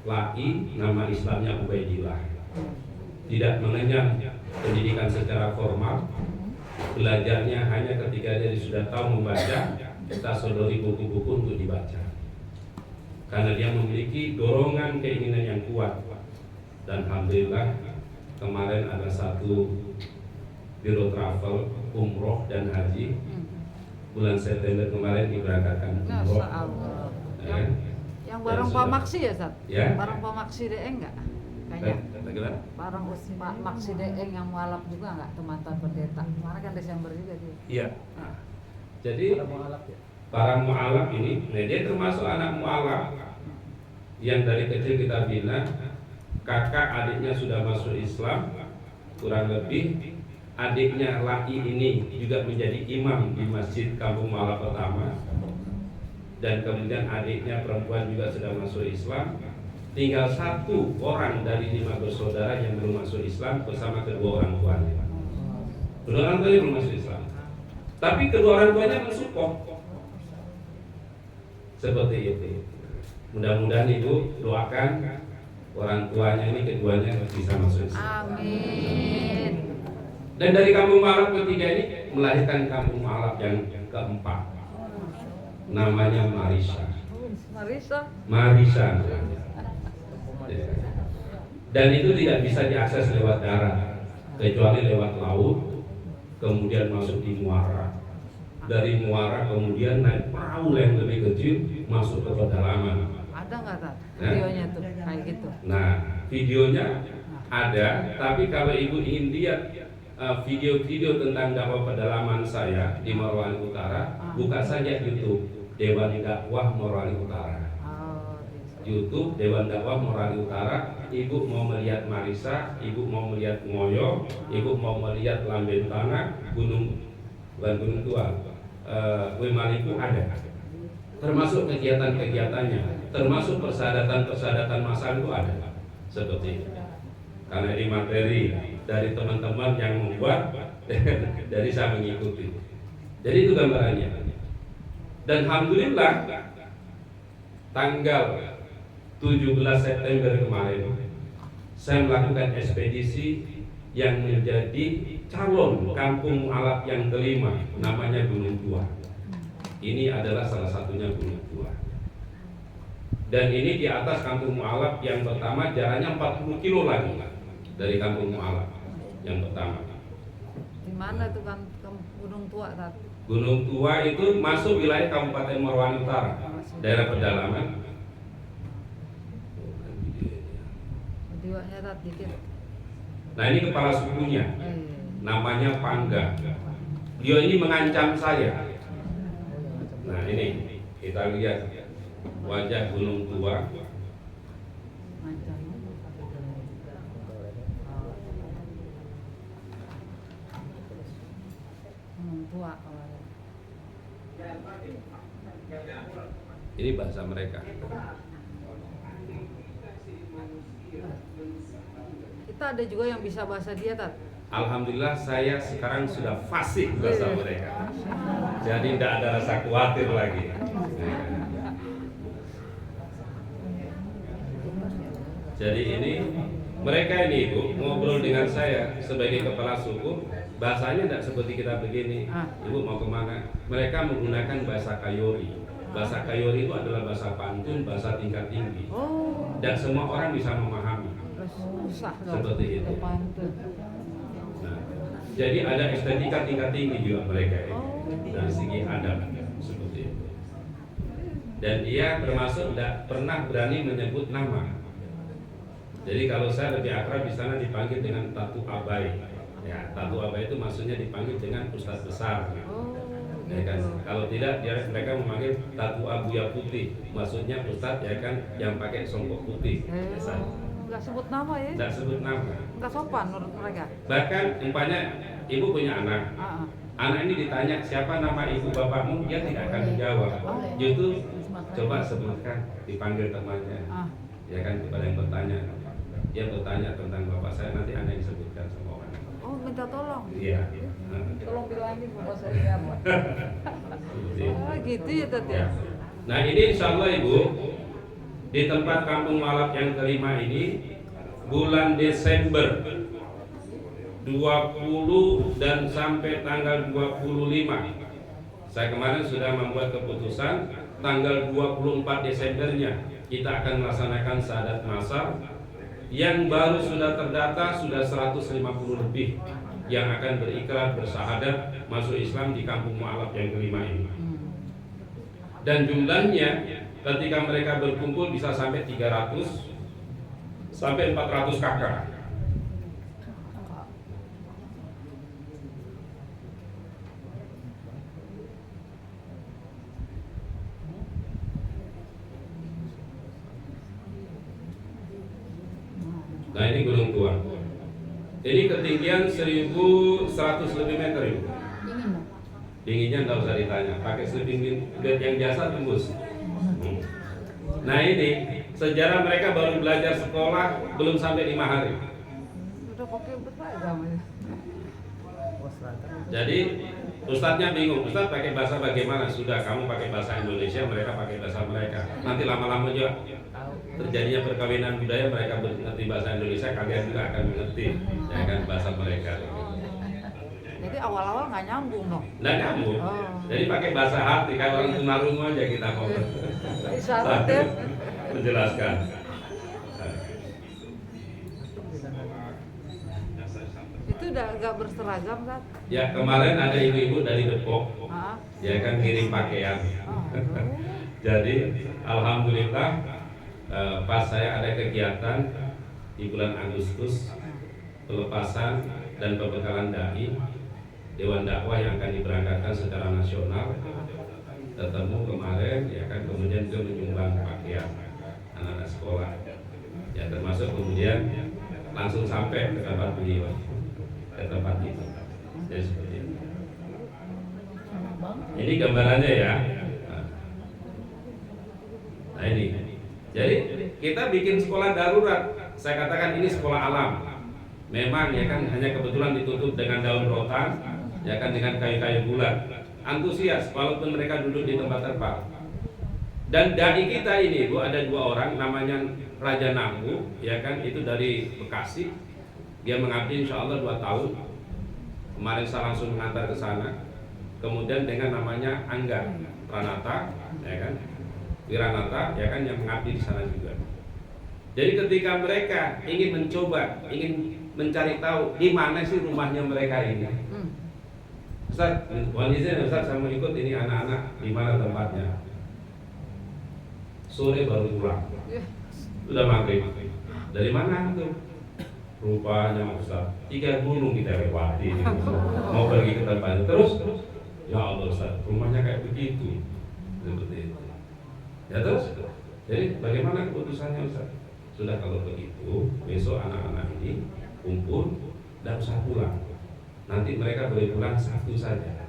Lai, nama Islamnya Ubaidillah. Tidak mengenyam pendidikan secara formal, belajarnya hanya ketika dia sudah tahu membaca, kita sodori buku-buku untuk dibaca. Karena dia memiliki dorongan keinginan yang kuat. Dan alhamdulillah kemarin ada 1 Biro Travel, Umroh dan Haji bulan September kemarin diberangkatkan umroh. Ya. Yang bareng Pak Maksi ya, Sat? Ya. Bareng Pak Maksi Deeng enggak? Kayaknya. Bagaimana? Bareng Pak Maksi Deeng yang mualaf juga enggak? Tuh mantan pendeta. Kemarin kan Desember juga dia. Iya. Nah, jadi para mualaf ini, nah dia termasuk anak mualaf yang dari kecil kita bina. Kakak adiknya sudah masuk Islam, kurang lebih. Adiknya Lai ini juga menjadi imam di Masjid Kampung Mualaf pertama. Dan kemudian adiknya perempuan juga sudah masuk Islam. Tinggal 1 orang dari 5 bersaudara yang belum masuk Islam bersama kedua orang tuanya. Kedua orang tuanya belum masuk Islam, tapi kedua orang tuanya mensupport. Seperti itu. Mudah-mudahan Ibu doakan orang tuanya ini keduanya bisa masuk Islam. Amin. Dan dari kampung Mualaf ketiga ini melahirkan kampung Mualaf yang keempat, namanya Marisa. Marisa. Dan itu tidak bisa diakses lewat darat, kecuali lewat laut, kemudian masuk di muara. Dari muara kemudian naik perahu yang lebih kecil masuk ke pedalaman. Ada nggak Tat videonya tuh kayak gitu? Nah, videonya ada, tapi kalau ibu ingin lihat video-video tentang dakwah pedalaman saya di Morowali Utara, buka saja YouTube Dewan Dakwah Morowali Utara. Oh, gitu. YouTube Dewan Dakwah Morowali Utara. Ibu mau melihat Marisa, ibu mau melihat Ngoyo, ibu mau melihat Lamben Tanah, Gunung Tua, Wemaliku ada. Termasuk kegiatan-kegiatannya, termasuk persadatan masal itu ada. Seperti itu. Karena ini materi dari teman-teman yang membuat, dari saya mengikuti. Jadi itu gambarannya. Dan alhamdulillah tanggal 17 September kemarin saya melakukan ekspedisi yang menjadi calon kampung Mualaf yang kelima, namanya Gunung Tua. Ini adalah salah satunya Gunung Tua. Dan ini di atas kampung Mualaf yang pertama, jaraknya 40 kilo lagi dari kampung Mualaf yang pertama. Di mana tuh kan Gunung Tua Tat? Gunung Tua itu masuk wilayah Kabupaten Morowali Utara, daerah pedalaman. Videonya Tat dikit. Nah ini kepala sukunya, namanya Pangga. Dia ini mengancam saya. Nah ini kita lihat wajah Gunung Tua. Macam. Gunung Tua kalau ada. Ini bahasa mereka. Kita ada juga yang bisa bahasa dia Tat. Alhamdulillah saya sekarang sudah fasih bahasa mereka. Jadi tidak ada rasa khawatir lagi. Jadi ini mereka ini Ibu ngobrol dengan saya sebagai kepala suku, bahasanya tidak seperti kita begini. Ibu mau kemana? Mereka menggunakan bahasa Kayori. Bahasa Kayori itu adalah bahasa pantun, bahasa tingkat tinggi. Dan semua orang bisa memahami. Susah dong. Seperti itu. Pantun. Nah, jadi ada estetika tingkat tinggi juga mereka ini dari segi adab seperti itu. Dan dia termasuk tidak pernah berani menyebut nama. Jadi kalau saya lebih akrab di sana dipanggil dengan Tatu Abai. Ya, Tatu Abai itu maksudnya dipanggil dengan Ustadz besar. Ya kan? Kalau tidak mereka memanggil Tatu Abuya Putih. Maksudnya Ustadz ya kan yang pakai songkok putih. Biasanya. Nggak sebut nama ya? Tidak sebut nama. Nggak sopan menurut mereka. Bahkan umpamanya ibu punya anak. Anak ini ditanya siapa nama ibu bapakmu, dia tidak akan menjawab. Justru coba sebutkan, dipanggil temannya. Ya kan kepada yang bertanya. Dia bertanya tentang bapak saya, nanti anak disebutkan sama orang. Oh, minta tolong. Iya. Tolong bilangin bapak saya apa. Gitu ya Tat ya. Nah ini insya Allah Ibu, di tempat kampung Mualaf yang kelima ini bulan Desember 20 dan sampai tanggal 25. Saya kemarin sudah membuat keputusan tanggal 24 Desembernya kita akan melaksanakan syahadat massal. Yang baru sudah terdata sudah 150 lebih yang akan berikrar bersyahadat masuk Islam di kampung Mualaf yang kelima ini. Dan jumlahnya ketika mereka berkumpul bisa sampai 300 sampai 400 kakak. Nah ini Gunung Tua. Ini ketinggian 1100 lebih meter Ibu. Dingin dong. Dinginnya nggak usah ditanya, pakai sleeping bag yang biasa tembus. Nah ini sejarah mereka baru belajar sekolah belum sampai 5 hari. Udah pakai beragam ya. Jadi Ustadznya bingung, Ustadz pakai bahasa bagaimana? Sudah, kamu pakai bahasa Indonesia, mereka pakai bahasa mereka. Nanti lama-lama juga terjadinya perkawinan budaya, mereka mengerti bahasa Indonesia, kalian juga akan mengerti ya kan bahasa mereka. Jadi awal-awal nggak nyambung dong. Nggak nyambung. Oh. Jadi pakai bahasa hati, kayak orang tunarungu aja kita mau Isyarat ya. menjelaskan. Itu udah agak berseragam kan? Ya kemarin ada ibu-ibu dari Depok, Ah. ya kan kirim pakaian. Oh. Jadi alhamdulillah pas saya ada kegiatan di bulan Agustus pelepasan dan pembekalan dai Dewan Dakwah yang akan diberangkatkan secara nasional ketemu kemarin ya kan, kemudian dia menyumbang pakaian anak-anak sekolah ya, termasuk kemudian langsung sampai ke tempat beliau, ke tempat itu. Jadi seperti itu. Ini gambarannya ya. Nah ini, jadi kita bikin sekolah darurat. Saya katakan ini sekolah alam. Memang ya kan hanya kebetulan ditutup dengan daun rotan, ya kan dengan kayu-kayu bulat. Antusias walaupun mereka duduk di tempat terpal. Dan dai kita ini Bu, ada 2 orang namanya Raja Nambu, ya kan, itu dari Bekasi. Dia mengabdi insya Allah 2 tahun. Kemarin saya langsung mengantar ke sana. Kemudian dengan namanya Angga Pranata, ya kan, Wiranata, ya kan, yang mengabdi di sana juga. Jadi ketika mereka ingin mencoba, ingin mencari tahu di mana sih rumahnya mereka ini. Ustaz, mohon izin Ustaz, saya mau ikut ini anak-anak, di mana tempatnya? Sore baru pulang. Sudah maghrib. Dari mana tuh? Rupanya Ustaz, 3 gunung kita lewati ini. Mau pergi ke tempatnya. Terus, ya Allah Ustaz, rumahnya kayak begitu. Seperti itu. Ya terus, jadi bagaimana keputusannya Ustaz? Sudah, kalau begitu besok anak-anak ini kumpul dan usah pulang. Nanti mereka boleh pulang Sabtu saja.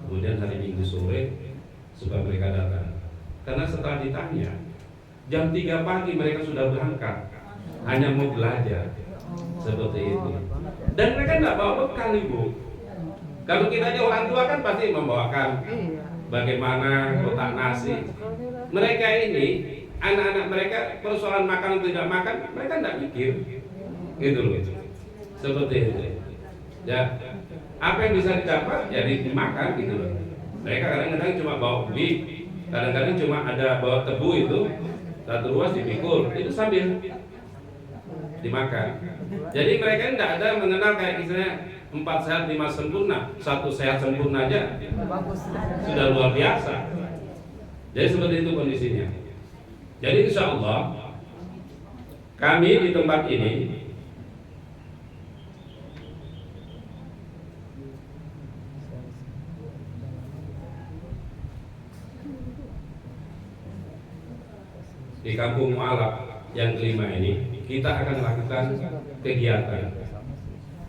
Kemudian hari Minggu sore supaya mereka datang. Karena setelah ditanya jam 3 pagi mereka sudah berangkat, hanya mau belajar. Seperti itu. Dan mereka tidak bawa bekal Ibu. Kalau kita aja orang tua kan pasti membawakan bagaimana kotak nasi. Mereka ini, anak-anak mereka persoalan makan atau tidak makan, mereka tidak mikir, gitu loh. Seperti itu. Ya, apa yang bisa didapat, ya dimakan gitu loh. Mereka kadang-kadang cuma bawa ubi, kadang-kadang cuma ada bawa tebu itu, 1 ruas dipikul, itu sambil dimakan. Jadi mereka tidak ada mengenal kayak misalnya 4 sehat 5 sempurna, 1 sehat sempurna aja sudah luar biasa. Jadi seperti itu kondisinya. Jadi insya Allah kami di tempat ini di Kampung Mu'alaf yang kelima ini kita akan melakukan kegiatan.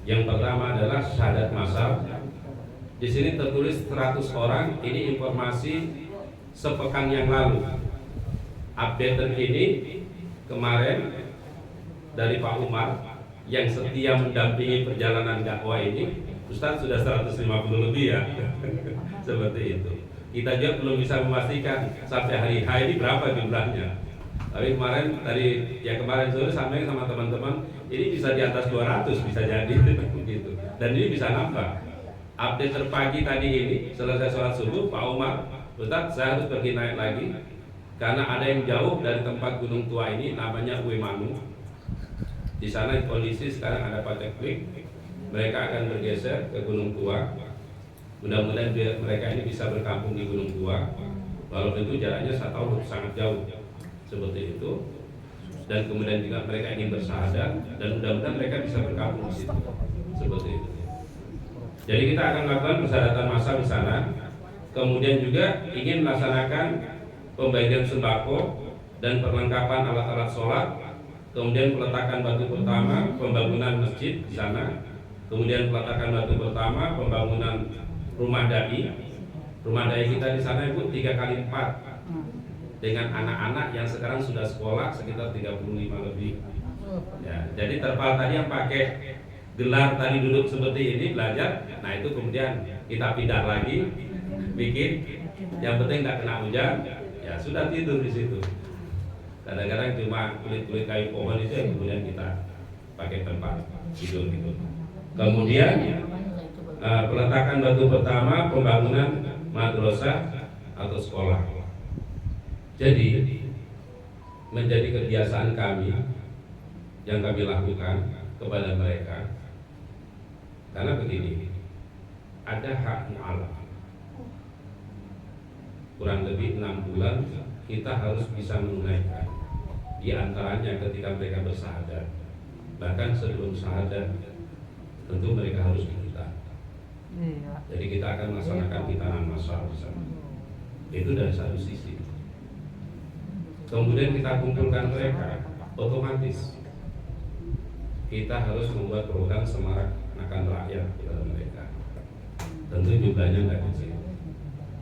Yang pertama adalah syahadat massal. Di sini tertulis 100 orang. Ini informasi sepekan yang lalu. Update terkini kemarin dari Pak Umar yang setia mendampingi perjalanan dakwah ini. Ustaz sudah 150 lebih ya. Seperti itu. Kita juga belum bisa memastikan sampai hari H ini berapa jumlahnya. Tapi kemarin sore sampai sama teman-teman ini bisa di atas 200 bisa jadi begitu. Dan ini bisa nambah. Update terpagi tadi ini selesai sholat subuh Pak Umar, Ustaz saya harus pergi naik lagi karena ada yang jauh dari tempat gunung tua ini namanya Uemanu. Di sana kondisi sekarang ada pateklik. Mereka akan bergeser ke gunung tua. Mudah-mudahan mereka ini bisa berkampung di gunung tua. Walaupun itu jaraknya saya tahu sangat jauh. Seperti itu. Dan kemudian juga mereka ingin bersyahadat dan mudah-mudahan mereka bisa berkampung di situ. Seperti itu. Jadi kita akan melakukan persyaratan massal di sana. Kemudian juga ingin melaksanakan pembagian sembako dan perlengkapan alat-alat sholat. Kemudian peletakan batu pertama, pembangunan masjid di sana. Kemudian peletakan batu pertama, pembangunan rumah dai. Rumah dai kita di sana Ibu 3x4 dengan anak-anak yang sekarang sudah sekolah sekitar 35 lebih. Ya, jadi terpal tadi yang pakai gelar tadi duduk seperti ini belajar, nah itu kemudian kita pindah lagi, bikin, yang penting nggak kena hujan, ya sudah tidur di situ. Kadang-kadang cuma kulit-kulit kayu pohon itu yang kemudian kita pakai tempat tidur gitu. Kemudian peletakan batu pertama pembangunan madrasah atau sekolah. Jadi menjadi kebiasaan kami yang kami lakukan kepada mereka, karena begini, ada hak mu'alaf. Kurang lebih 6 bulan kita harus bisa menunaikan. Di antaranya ketika mereka bersyahadat, bahkan sebelum syahadat tentu mereka harus dikitan. Jadi kita akan melaksanakan khitanan massal bersama. Itu dari satu sisi. Kemudian kita kumpulkan mereka, otomatis kita harus membuat program semarak akan rakyat kepada mereka. Tentu jumlahnya nggak kecil,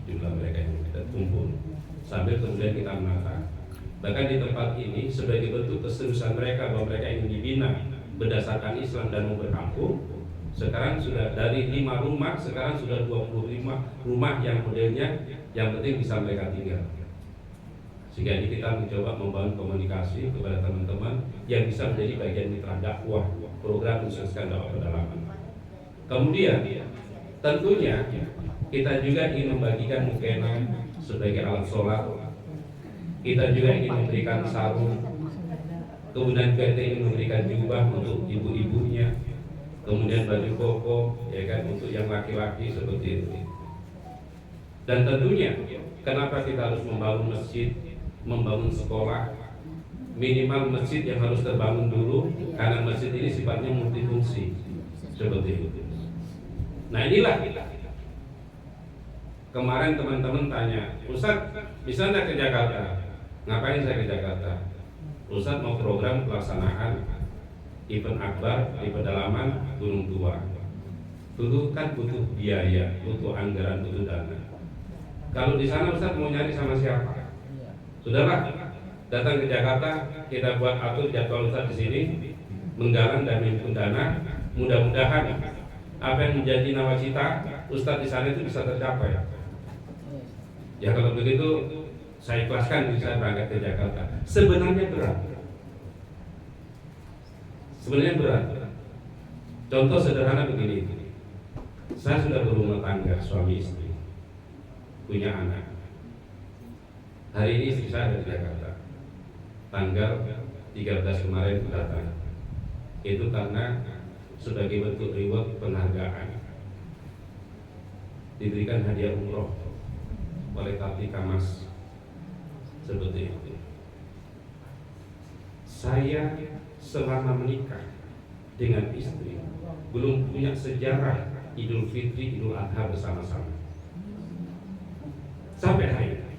jumlah mereka yang kita kumpul. Sambil kemudian kita menata. Bahkan di tempat ini sebagai bentuk keseriusan mereka bahwa mereka ingin dibina berdasarkan Islam dan mau berkampung. Sekarang sudah dari 5 rumah, sekarang sudah 25 rumah yang modelnya yang penting bisa mereka tinggal. Sehingga ini kita mencoba membangun komunikasi kepada teman-teman yang bisa menjadi bagian mitra dakwah program mensukseskan dakwah pedalaman. Kemudian tentunya kita juga ingin membagikan mukena sebagai alat sholat. Kita juga ingin memberikan sarung. Kemudian kita ingin memberikan jubah untuk ibu-ibunya. Kemudian baju koko, ya kan, untuk yang laki-laki seperti itu. Dan tentunya kenapa kita harus membangun masjid, membangun sekolah, minimal masjid yang harus terbangun dulu, karena masjid ini sifatnya multifungsi seperti itu. Nah inilah kemarin teman-teman tanya, Ustaz bisa nggak ke Jakarta? Ngapain saya ke Jakarta? Ustaz mau program pelaksanaan event akbar di pedalaman Gunung Tua. Dulu kan butuh biaya, butuh anggaran, butuh dana. Kalau di sana Ustaz mau nyari sama siapa? Sudahlah, datang ke Jakarta, kita buat atur jadwal Ustaz di sini, menggalang dan menghimpun dana. Mudah-mudahan apa yang menjadi nawacita Ustaz di sana itu bisa tercapai. Ya kalau begitu saya ikhlaskan bisa berangkat ke Jakarta. Sebenarnya berat. Contoh sederhana begini. Saya sudah berumah tangga, suami istri, punya anak. Hari ini istri saya ada di Jakarta. Tanggal 13 kemarin datang. Itu karena sebagai bentuk reward penghargaan diberikan hadiah umroh oleh Kartika Mas seperti itu. Saya selama menikah dengan istri belum punya sejarah Idul Fitri, Idul Adha bersama-sama sampai hari ini.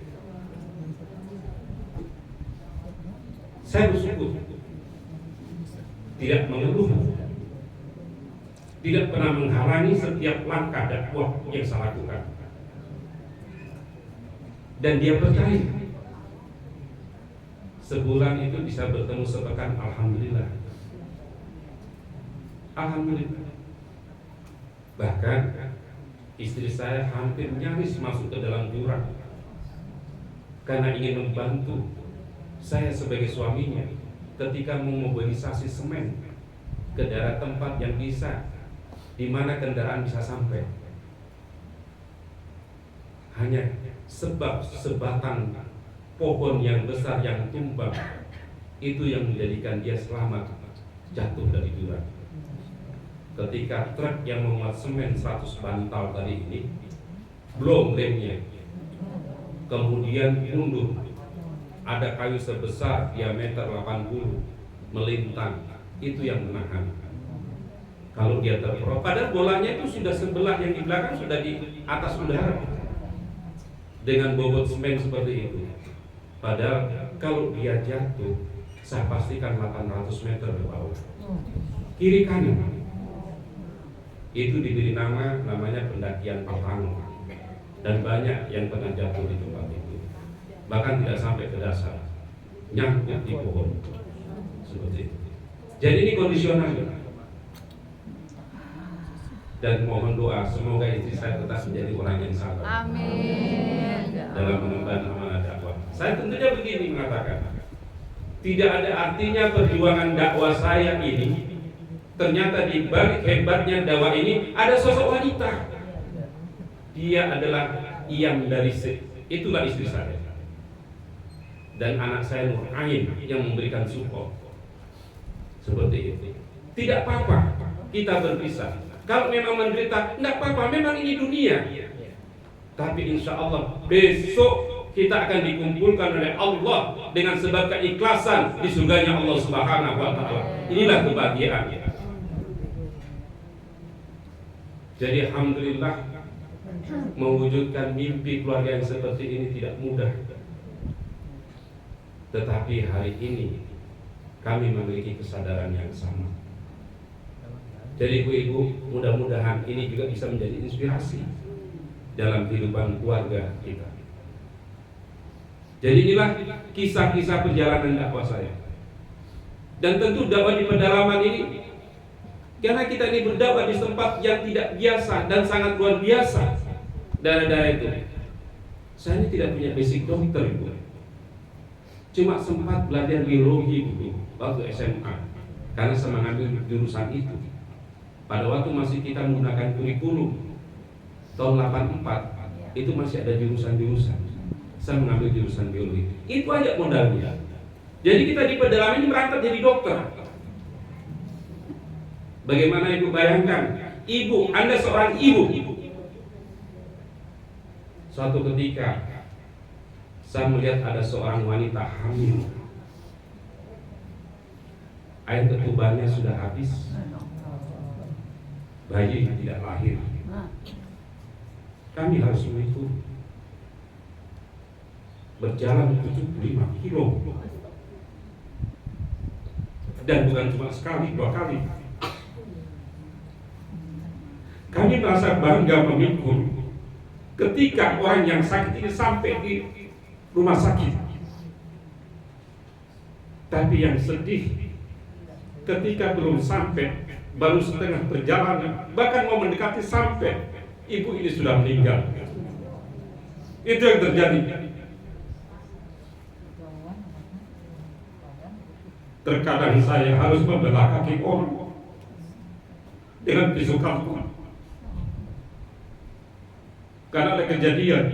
Saya bersyukur tidak mengeluh, tidak pernah menghalangi setiap langkah dakwah yang saya lakukan. Dan dia percaya sebulan itu bisa bertemu sepekan, alhamdulillah. Alhamdulillah. Bahkan istri saya hampir nyaris masuk ke dalam jurang karena ingin membantu saya sebagai suaminya ketika memobilisasi semen ke daerah tempat yang bisa, di mana kendaraan bisa sampai. Hanya sebab sebatang pohon yang besar yang tumbang itu yang menjadikan dia selamat jatuh dari jurang. Ketika truk yang memuat semen 100 bantal tadi ini belum remnya, kemudian mundur, ada kayu sebesar diameter 80 melintang, itu yang menahan. Kalau dia terperosok, padahal bolanya itu sudah sebelah, yang di belakang sudah di atas udara dengan bobot semen seperti itu. Padahal kalau dia jatuh, saya pastikan 800 meter ke bawah, kiri kanan. Itu diberi namanya pendakian Paltano, dan banyak yang pernah jatuh di tempat itu, bahkan tidak sampai ke dasar, nyangkut di pohon seperti itu. Jadi ini kondisional. dan mohon doa semoga istri saya tetap menjadi orang yang sabar Amin. dalam mengemban amanah dakwah. Saya tentunya begini mengatakan, tidak ada artinya perjuangan dakwah saya ini ternyata di balik hebatnya dakwah ini ada sosok wanita. Dia adalah Iyam dari itulah istri saya. Dan anak saya Nur Ain yang memberikan support. Seperti itu. Tidak apa-apa kita berpisah. Kalau memang menderita, tidak apa-apa, memang ini dunia. Tapi insya Allah besok kita akan dikumpulkan oleh Allah dengan sebab keikhlasan di surganya Allah Subhanahu wa Ta'ala. Inilah kebahagiaan. Jadi alhamdulillah, mewujudkan mimpi keluarga yang seperti ini tidak mudah. Tetapi hari ini kami memiliki kesadaran yang sama. Jadi ibu-ibu, mudah-mudahan ini juga bisa menjadi inspirasi dalam kehidupan keluarga kita. Jadi inilah kisah-kisah perjalanan dakwah saya. Dan tentu dakwah di pedalaman ini, karena kita ini berdakwah di tempat yang tidak biasa dan sangat luar biasa. Daerah-daerah itu, saya ini tidak punya basic dokter, ibu. Cuma sempat belajar biologi ibu waktu SMA, karena saya mengambil jurusan itu. Pada waktu masih kita menggunakan kurikulum tahun 84, itu masih ada jurusan-jurusan. Saya mengambil jurusan biologi. Itu aja modalnya. Jadi kita di pedalaman ini merangkap jadi dokter. Bagaimana ibu bayangkan? Ibu, Anda seorang ibu. Suatu ketika saya melihat ada seorang wanita hamil. Air ketubannya sudah habis. Bayi tidak lahir. Kami harus mengikut. Berjalan 75 kilo. Dan bukan cuma sekali, 2 kali. Kami merasa bangga memikul ketika orang yang sakit ini sampai di rumah sakit. Tapi yang sedih, ketika belum sampai, baru setengah perjalanan, bahkan mau mendekati sampai, ibu ini sudah meninggal. Itu yang terjadi. Terkadang saya harus membelah kaki orang dengan pisau kampung. Karena ada kejadian,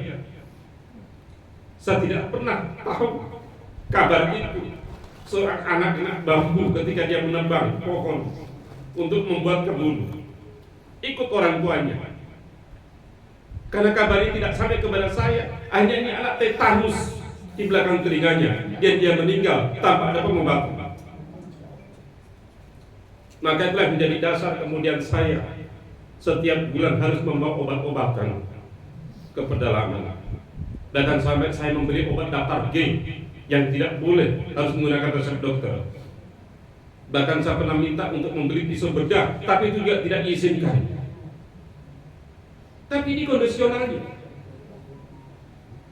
saya tidak pernah tahu kabar itu. Seorang anak bambu ketika dia menebang pohon untuk membuat kebun, ikut orang tuanya. Karena kabar ini tidak sampai kepada saya, akhirnya ini anak tetanus di belakang telinganya, dan dia meninggal tanpa ada pengobatan. Maka itulah menjadi dasar kemudian saya setiap bulan harus membawa obat-obatan ke pedalaman. Bahkan sampai saya membeli obat daftar G yang tidak boleh, harus menggunakan resep dokter. Bahkan saya pernah minta untuk membeli pisau bedah, tapi itu juga tidak diizinkan. Tapi ini kondisionalnya.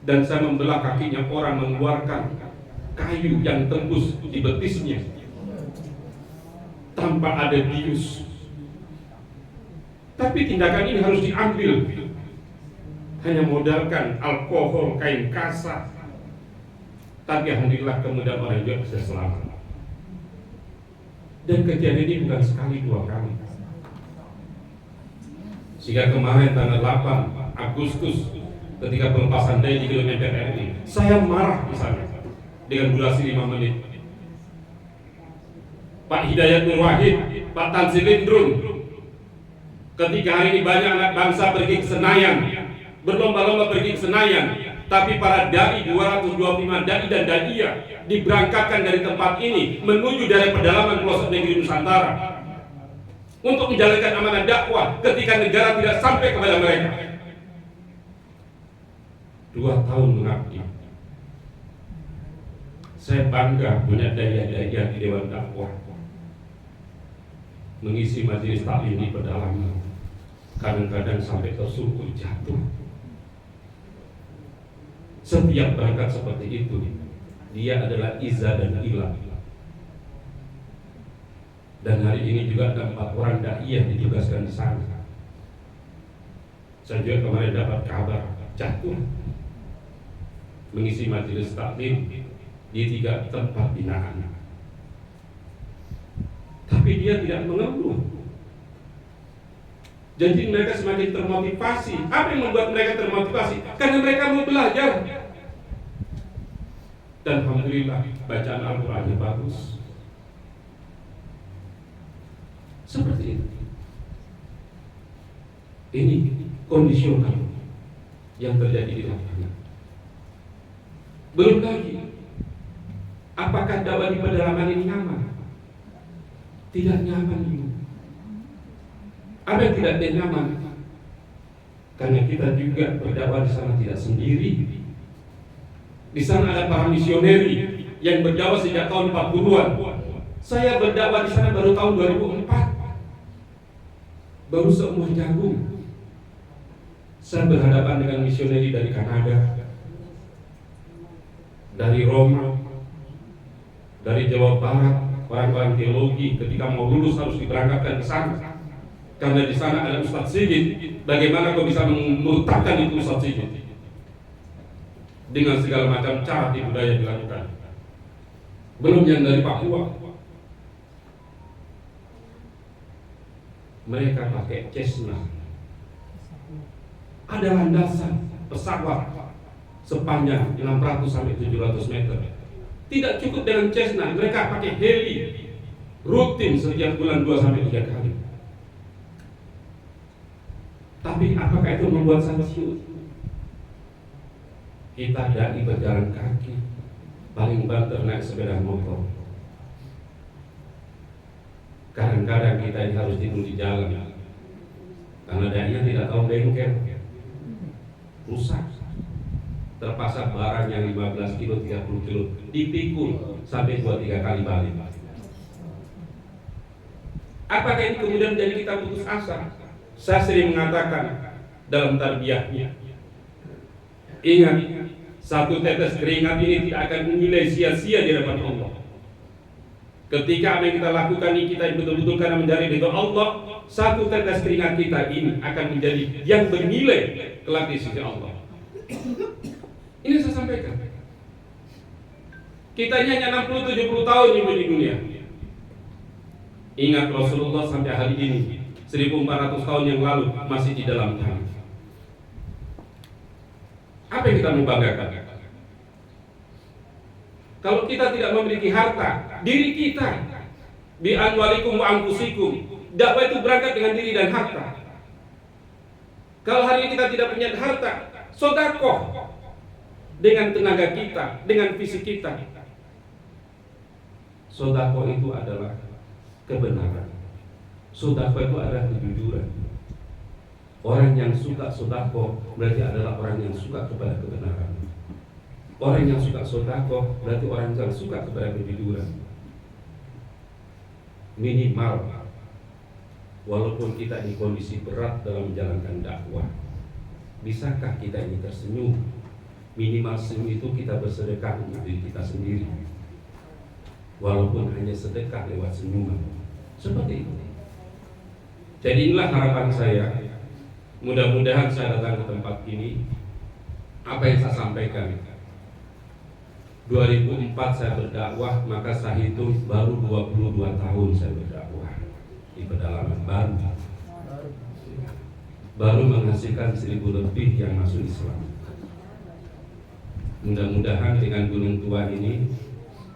Dan saya membelah kakinya orang, mengeluarkan kayu yang tembus di betisnya tanpa ada bius. Tapi tindakan ini harus diambil hanya modalkan alkohol, kain kasar. Tapi alhamdulillah kemudian orang juga bisa selamat. Dan kejadian ini bukan sekali, 2 kali. Sehingga kemarin tanggal 8 Agustus ketika pelepasan daya di gedung MPR RI, saya marah di sana dengan durasi 5 menit. Pak Hidayat Nur Wahid, Pak Tan Sri Lindrun, ketika hari ini banyak anak bangsa pergi ke Senayan, berlomba-lomba pergi ke Senayan, tapi para dai 225 dai dan daiyah diberangkatkan dari tempat ini menuju dari pedalaman pelosok negeri Nusantara untuk menjalankan amanah dakwah ketika negara tidak sampai kepada mereka. 2 tahun mengabdi. Saya bangga punya daiyah-daiyah di Dewan Dakwah, mengisi majelis taklim di pedalaman, kadang-kadang sampai tersungkur jatuh. Setiap berangkat seperti itu, dia adalah Iza dan Ila. Dan hari ini juga ada 4 orang daiyah ditugaskan di sana. Saya juga kemarin dapat kabar jatuh mengisi majelis taklim di 3 tempat binaan. Tapi dia tidak mengeluh. Jadi mereka semakin termotivasi. Apa yang membuat mereka termotivasi? Karena mereka mau belajar. Dan alhamdulillah bacaan Al-Qurannya bagus. Seperti itu. Ini kondisional yang terjadi di lapangan. Belum lagi, apakah dakwah di pedalaman ini nyaman? Tidak nyaman ini. Apa yang tidak nyaman? Karena kita juga berdakwah di sana tidak sendiri. Di sana ada para misioneri yang berdakwah sejak tahun 40-an. Saya berdakwah di sana baru tahun 2004. Baru seumur jagung. Saya berhadapan dengan misioneri dari Kanada, dari Roma, dari Jawa Barat, orang-orang teologi ketika mau lulus harus diberangkatkan ke sana. Karena di sana ada Ustadz Sigit. Bagaimana kau bisa memurtadkan itu Ustadz Sigit? Dengan segala macam cara di budaya dilakukan. Belum yang dari Papua. Mereka pakai Cessna. Ada landasan pesawat sepanjang 600 sampai 700 meter. Tidak cukup dengan Cessna, mereka pakai heli rutin setiap bulan 2 sampai 3 kali. Tapi apakah itu membuat sanksiun? Kita dai berjalan kaki, paling banter naik sepeda motor. Kadang-kadang kita ini harus tidur di jalan, karena dai tidak tahu bengkel, rusak. Terpasang barang yang 15 kilo, 30 kilo, dipikul sampai 2-3 kali balik. Apakah ini kemudian menjadi kita putus asa? Saya sering mengatakan dalam tarbiyahnya, ingat, satu tetes keringat ini tidak akan menilai sia-sia di hadapan Allah. Ketika apa yang kita lakukan ini kita betul-betul karena mencari ridho Allah, satu tetes keringat kita ini akan menjadi yang bernilai kelak di sisi Allah. Ini saya sampaikan. Kita hanya 60-70 tahun di dunia. Ingat Rasulullah sampai hari ini 1400 tahun yang lalu masih di dalam tanah. Apa yang kita mau banggakan? Kalau kita tidak memiliki harta, diri kita, bi anwalikum wa anfusikum, dakwah itu berangkat dengan diri dan harta. Kalau hari ini kita tidak punya harta, sedekah dengan tenaga kita, dengan fisik kita. Sedekah itu adalah kebenaran. Sedekah itu adalah kejujuran. Orang yang suka sedekah berarti adalah orang yang suka kepada kebenaran. Orang yang suka sedekah berarti orang yang suka kepada kejujuran. Minimal, walaupun kita di kondisi berat dalam menjalankan dakwah, bisakah kita ini tersenyum? Minimal senyum itu kita bersedekah untuk diri kita sendiri, walaupun hanya sedekah lewat senyuman. Seperti itu. Jadi inilah harapan saya. Mudah-mudahan saya datang ke tempat ini, apa yang saya sampaikan, 2004 saya berdakwah, maka saya hitung baru 22 tahun saya berdakwah di pedalaman baru menghasilkan 1000 lebih yang masuk Islam. Mudah-mudahan dengan Gunung Tua ini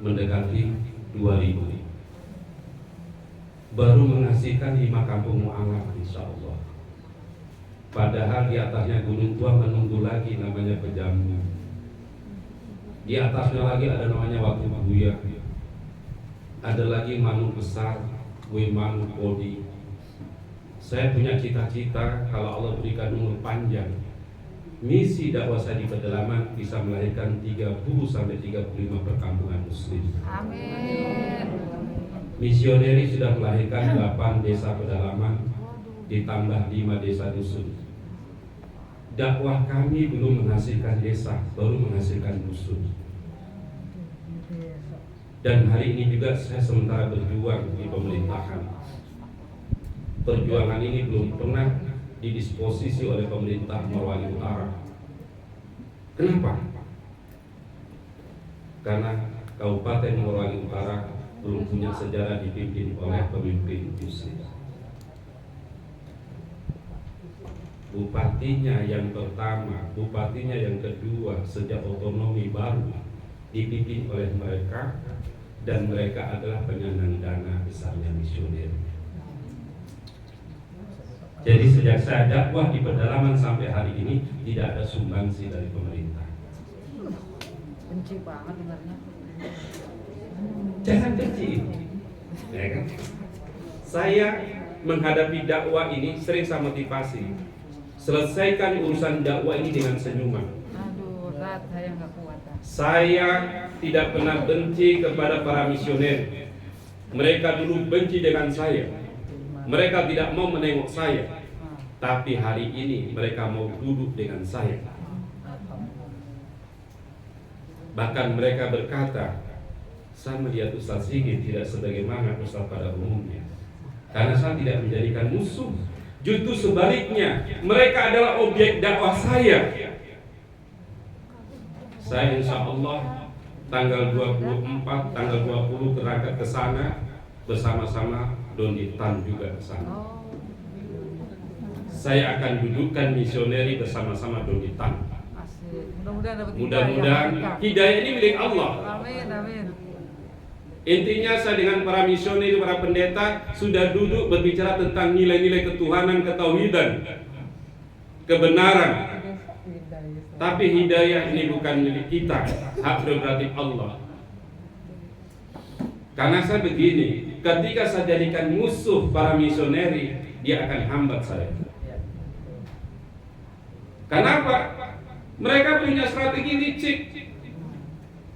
mendekati 2000, baru menghasilkan 5 kampung mu'alaf insya Allah. Padahal di atasnya Gunung Tua menunggu lagi namanya Pejambu. Di atasnya lagi ada namanya Watu Buya. Ada lagi Manu Besar, Wemanu Kodi. Saya punya cita-cita kalau Allah berikan umur panjang, misi dakwah saya di pedalaman bisa melahirkan 30-35 perkampungan muslim. Amin. Misioneri sudah melahirkan 8 desa pedalaman, ditambah 5 desa dusun. Dakwah kami belum menghasilkan desa, baru menghasilkan dusun. Dan hari ini juga saya sementara berjuang di pemerintahan. Perjuangan ini belum pernah didisposisi oleh pemerintah Morowali Utara. Kenapa? Karena Kabupaten Morowali Utara belum punya sejarah dipimpin oleh pemimpin muslim. Bupatinya yang pertama, bupatinya yang kedua sejak otonomi baru dipimpin oleh mereka, dan mereka adalah penyandang dana besarnya misioner. Jadi sejak saya dakwah di pedalaman sampai hari ini tidak ada sumbangsi dari pemerintah. Benci banget dengarnya. Jangan benci, ya kan? Saya menghadapi dakwah ini sering saya motivasi. Selesaikan urusan dakwah ini dengan senyuman. Aduh, Rat, saya nggak kuat. Saya tidak pernah benci kepada para misioner. Mereka dulu benci dengan saya. Mereka tidak mau menengok saya. Tapi hari ini mereka mau duduk dengan saya. Bahkan mereka berkata, saya melihat Ustaz Sigit tidak sebagaimana Ustaz pada umumnya. Karena saya tidak menjadikan musuh. Justru sebaliknya, mereka adalah objek dakwah saya. Saya insya Allah tanggal 24, tanggal 20 berangkat ke sana bersama-sama Doni Tan juga ke sana. Saya akan dudukkan misioneri bersama-sama Doni Tan. Mudah-mudahan dapat Mudah-mudahan hidayah ini milik Allah. Amin, amin. Intinya saya dengan para misioner, para pendeta sudah duduk berbicara tentang nilai-nilai ketuhanan, ketauhidan, kebenaran. Tapi hidayah ini bukan milik kita, hak prerogatif Allah. Karena saya begini, ketika saya jadikan musuh para misioneri, dia akan hambat saya. Kenapa? Mereka punya strategi licik,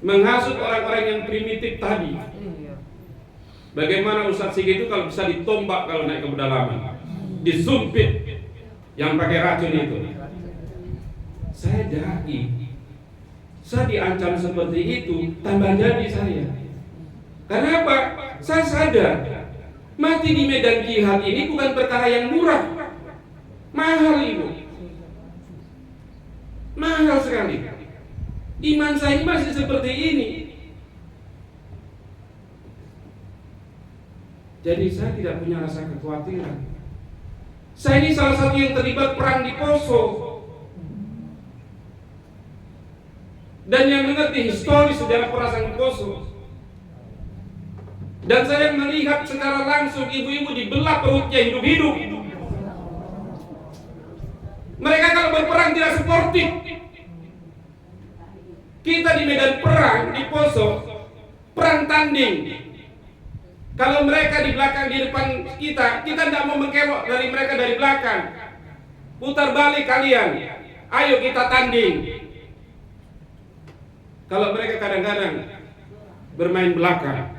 menghasut orang-orang yang primitif tadi. Bagaimana Ustaz Sigit itu kalau bisa ditombak kalau naik ke pedalaman, disumpit yang pakai racun itu. Saya dai, saya diancam seperti itu, tambah jadi saya. Kenapa? Saya sadar mati di medan jihad ini bukan perkara yang murah, mahal ibu, mahal sekali. Iman saya masih seperti ini. Jadi saya tidak punya rasa kekhawatiran. Saya ini salah satu yang terlibat perang di Poso, dan yang mengerti histori sejarah perang di Poso. Dan saya melihat secara langsung ibu-ibu dibelah perutnya hidup-hidup. Mereka kalau berperang tidak sportif. Kita di medan perang di Poso, perang tanding. Kalau mereka di belakang, di depan kita tidak mau mengkelok dari mereka dari belakang. Putar balik kalian, ayo kita tanding. Kalau mereka kadang-kadang bermain belakang,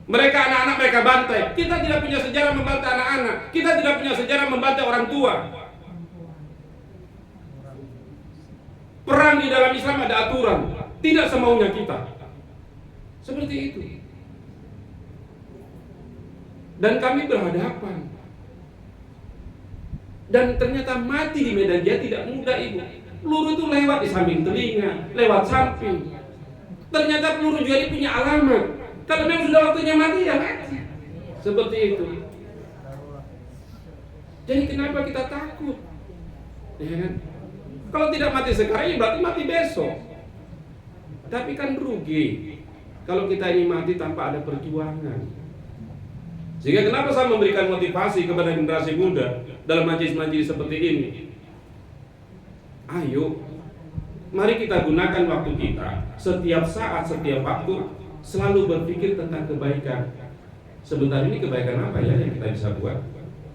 mereka anak-anak mereka bantai. Kita tidak punya sejarah membantai anak-anak. Kita tidak punya sejarah membantai orang tua. Perang di dalam Islam ada aturan, tidak semaunya kita. Seperti itu. Dan kami berhadapan. Dan ternyata mati di medan jihad tidak mudah ibu. Peluru itu lewat di samping telinga, lewat samping. Ternyata peluru juga ini punya alamat. Kalau memang sudah waktunya mati ya mati. Seperti itu. Jadi kenapa kita takut? Ya kan? Kalau tidak mati sekarang ya berarti mati besok. Tapi kan rugi kalau kita ini mati tanpa ada perjuangan. Sehingga kenapa saya memberikan motivasi kepada generasi muda dalam majelis-majelis seperti ini? Ayo, mari kita gunakan waktu kita setiap saat, setiap waktu selalu berpikir tentang kebaikan. Sebentar ini kebaikan apa ya yang kita bisa buat?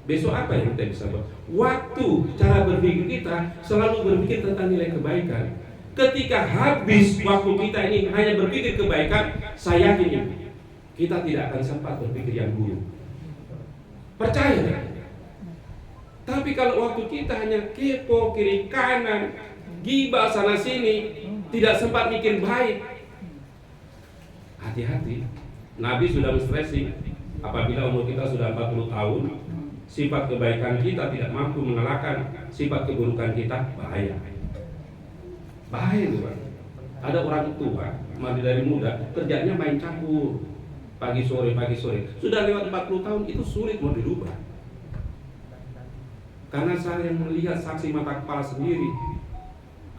Besok apa yang kita bisa buat? Waktu, cara berpikir kita selalu berpikir tentang nilai kebaikan. Ketika habis waktu kita ini hanya berpikir kebaikan, saya yakin kita tidak akan sempat berpikir yang buruk. Percaya? Tapi kalau waktu kita hanya kepo kiri kanan, gibah sana sini, tidak sempat mikir baik, hati-hati. Nabi sudah stressing apabila umur kita sudah 40 tahun, sifat kebaikan kita tidak mampu mengalahkan sifat keburukan kita, bahaya. Bahaya itu Pak. Ada orang tua dari muda kerjanya main campur pagi sore. Sudah lewat 40 tahun itu sulit mau dirubah. Karena saya melihat saksi mata kepala sendiri,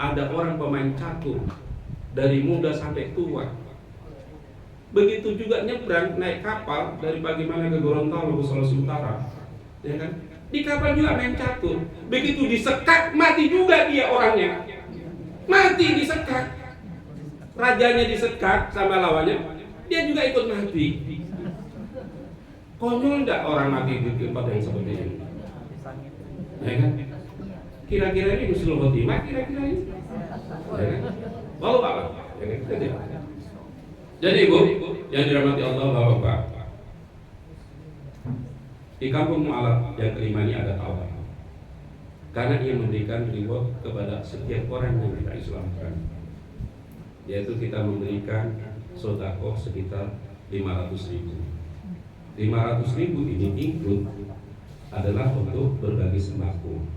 ada orang pemain catur dari muda sampai tua. Begitu juga nyebrang naik kapal dari bagaimana ke Gorontalo ke Sulawesi Utara, ya kan? Di kapal juga main catur. Begitu disekat mati juga dia orangnya. Mati disekat. Rajanya disekat sama lawannya, dia juga ikut mati. Konyol enggak orang mati di tempat yang seperti ini? Ya kan? Kira-kira ini husnul khotimah, kira-kira ini. Ya kan? Wallahu a'lam. Ya kan? Jadi Ibu, yang dirahmati Allah Bapak, di kampung Mu'alaf yang kelima ini ada tawaf. Karena ia memberikan reward kepada setiap orang yang kita Islamkan, yaitu kita memberikan sedekah sekitar 500.000. 500.000 ini include adalah untuk berbagi sembako.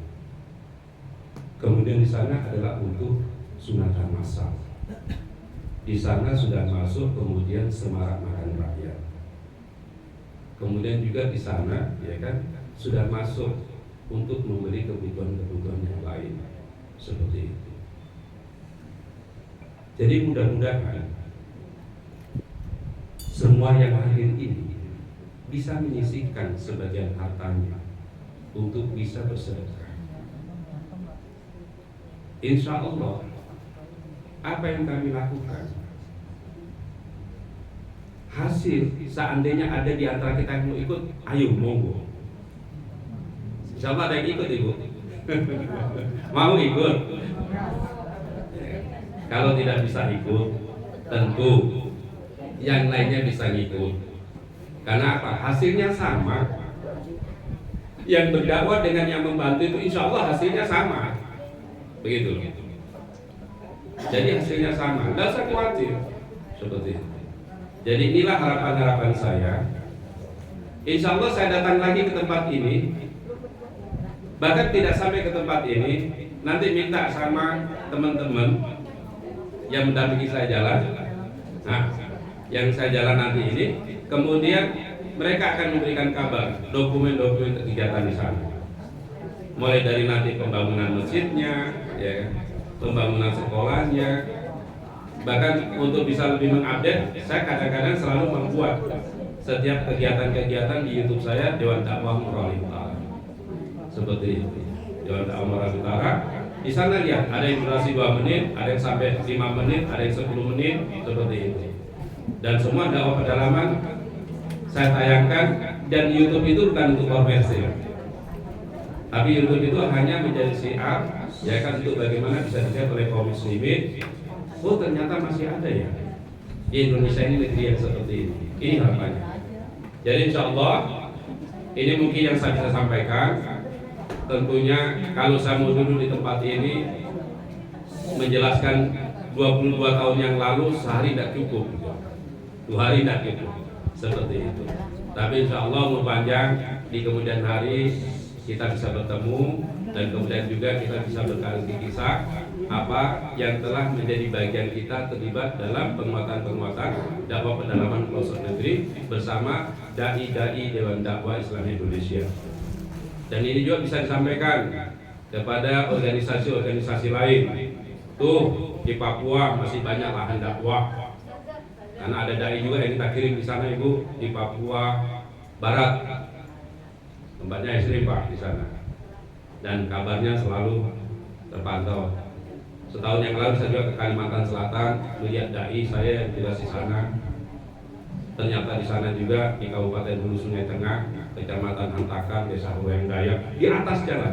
Kemudian di sana adalah untuk sunatan massal. Di sana sudah masuk kemudian semarak makan rakyat. Kemudian juga di sana, ya kan, sudah masuk untuk membeli kebutuhan-kebutuhan yang lain seperti itu. Jadi mudah-mudahan semua yang hadir ini bisa menyisihkan sebagian hartanya untuk bisa bersedekah. Insya Allah apa yang kami lakukan, hasil seandainya ada di antara kita yang mau ikut, ayo monggo. Insya Allah ada yang ikut Ibu. Mau ikut? Kalau tidak bisa ikut, tentu yang lainnya bisa ngikut. Karena apa? Hasilnya sama. Yang berdakwah dengan yang membantu itu insya Allah hasilnya sama. Begitu. Jadi hasilnya sama. Tidak usah khawatir. Seperti itu. Jadi inilah harapan-harapan saya. Insya Allah saya datang lagi ke tempat ini. Bahkan tidak sampai ke tempat ini, nanti minta sama teman-teman yang mendampingi saya jalan. Nah, yang saya jalan nanti ini, kemudian mereka akan memberikan kabar dokumen-dokumen kegiatan di sana. Mulai dari nanti pembangunan masjidnya, ya, pembangunan sekolahnya. Bahkan untuk bisa lebih mengupdate, saya kadang-kadang selalu membuat setiap kegiatan-kegiatan di YouTube saya Dewan Dakwah Moral Utara. Seperti itu. Dewan Dakwah Moral Utara. Di sana lihat, ada yang durasi 2 menit, ada yang sampai 5 menit, ada yang 10 menit, seperti itu. Dan semua dakwah pedalaman saya tayangkan, dan YouTube itu bukan untuk komersil. Tapi YouTube itu hanya menjadi syiar, ya kan, untuk bagaimana bisa dilihat oleh kaum muslimin. Oh ternyata masih ada ya di Indonesia ini negeri yang seperti ini. Ini harapannya. Jadi insya Allah ini mungkin yang saya bisa sampaikan. Tentunya kalau saya mau duduk di tempat ini menjelaskan 22 tahun yang lalu, sehari tidak cukup, 2 hari tidak cukup, seperti itu. Tapi insya Allah umur panjang, di kemudian hari kita bisa bertemu, dan kemudian juga kita bisa berkali kisah apa yang telah menjadi bagian kita terlibat dalam penguatan-penguatan dakwah pedalaman pelosok negeri bersama dai-dai Dewan Dakwah Islam Indonesia. Dan ini juga bisa disampaikan kepada organisasi-organisasi lain. Tuh di Papua masih banyak lahan dakwah. Karena ada dai juga yang kita kirim di sana Ibu, di Papua Barat. Tempatnya ekstrim Pak di sana. Dan kabarnya selalu terpantau. Setahun yang lalu saya juga ke Kalimantan Selatan melihat dai saya yang tugas di sana. Ternyata di sana juga di Kabupaten Hulu Sungai Tengah, Kecamatan Hantakan, Desa Huweng Dayak, di atas jalan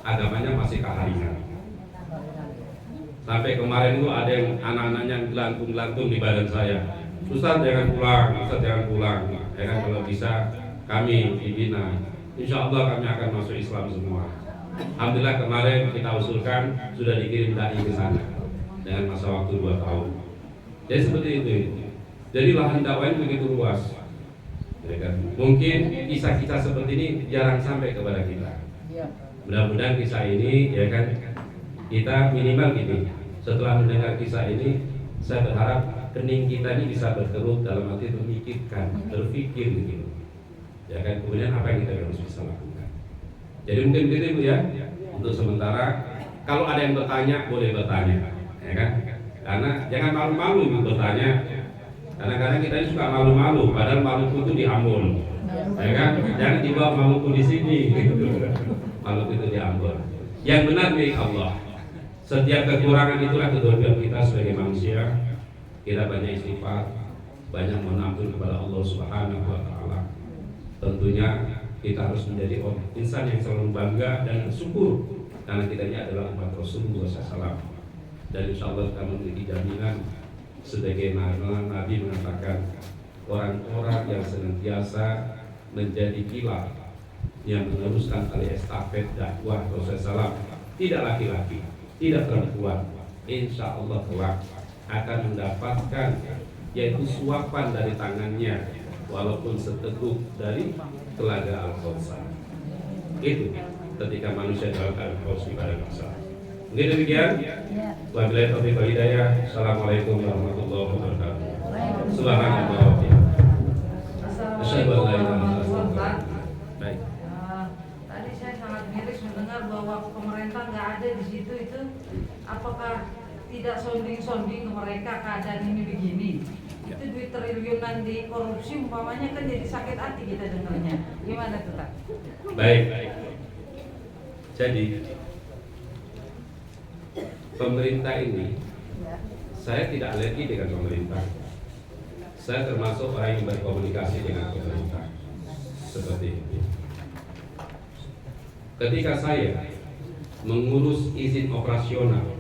agamanya masih kaharingan. Sampai kemarin itu ada yang anak-anaknya gelantung-gelantung di badan saya. Ustaz jangan pulang, Ustaz jangan pulang. Ya kan, kalau bisa kami dibina. Insya Allah kami akan masuk Islam semua. Alhamdulillah kemarin kita usulkan sudah dikirim dai ke sana dengan masa waktu 2 tahun. Jadi seperti itu. Jadi lahan dakwah ini begitu luas. Ya kan? Mungkin kisah-kisah seperti ini jarang sampai kepada kita. Iya. Mudah-mudahan kisah ini ya kan kita minimal gini. Setelah mendengar kisah ini, saya berharap kening kita ini bisa berkerut dalam arti memikirkan, berpikir gitu. Ya kan, kemudian apa yang kita harus bisa lakukan. Jadi mungkin begitu Bu ya. Untuk sementara, kalau ada yang bertanya boleh bertanya, ya kan? Karena jangan malu-malu Ibu bertanya. Kadang-kadang kita ini suka malu-malu, padahal Maluku itu di Ambon, ya kan? Jangan dibawa Maluku di sini, gitu. Maluku itu di Ambon. Yang benar milik Allah. Setiap kekurangan itulah kedua-dua kita sebagai manusia. Kita banyak istighfar, banyak mohon ampun kepada Allah Subhanahu wa taala. Tentunya kita harus menjadi insan yang selalu bangga dan bersyukur karena kita ini adalah umat Rasulullah SAW. Dan insya Allah kita memiliki jaminan sebagai Nabi mengatakan orang-orang yang senantiasa menjadi pilar yang meneruskan tali estafet dakwah Rasulullah SAW, tidak laki-laki, tidak perempuan, insya Allah kelak akan mendapatkan yaitu suapan dari tangannya walaupun seteguk dari telaga Al-Kautsar. Itu ketika manusia dalam keadaan haus pada masa. Mungkin demikian. Wabillahi taufiq wal hidayah. Assalamualaikum warahmatullahi wabarakatuh. Subhanallah wa bihamdihi. Asyhadu an la ilaha illallah. Baik. Tadi saya sangat miris mendengar bahwa pemerintah nggak ada di situ itu. Apakah tidak sounding ke mereka keadaan ini begini? Itu duit triliunan di korupsi umpamanya kan jadi sakit hati kita dengarnya. Gimana tuh Kak? Baik. Jadi pemerintah ini, saya tidak alergi dengan pemerintah. Saya termasuk orang yang berkomunikasi dengan pemerintah seperti itu. Ketika saya mengurus izin operasional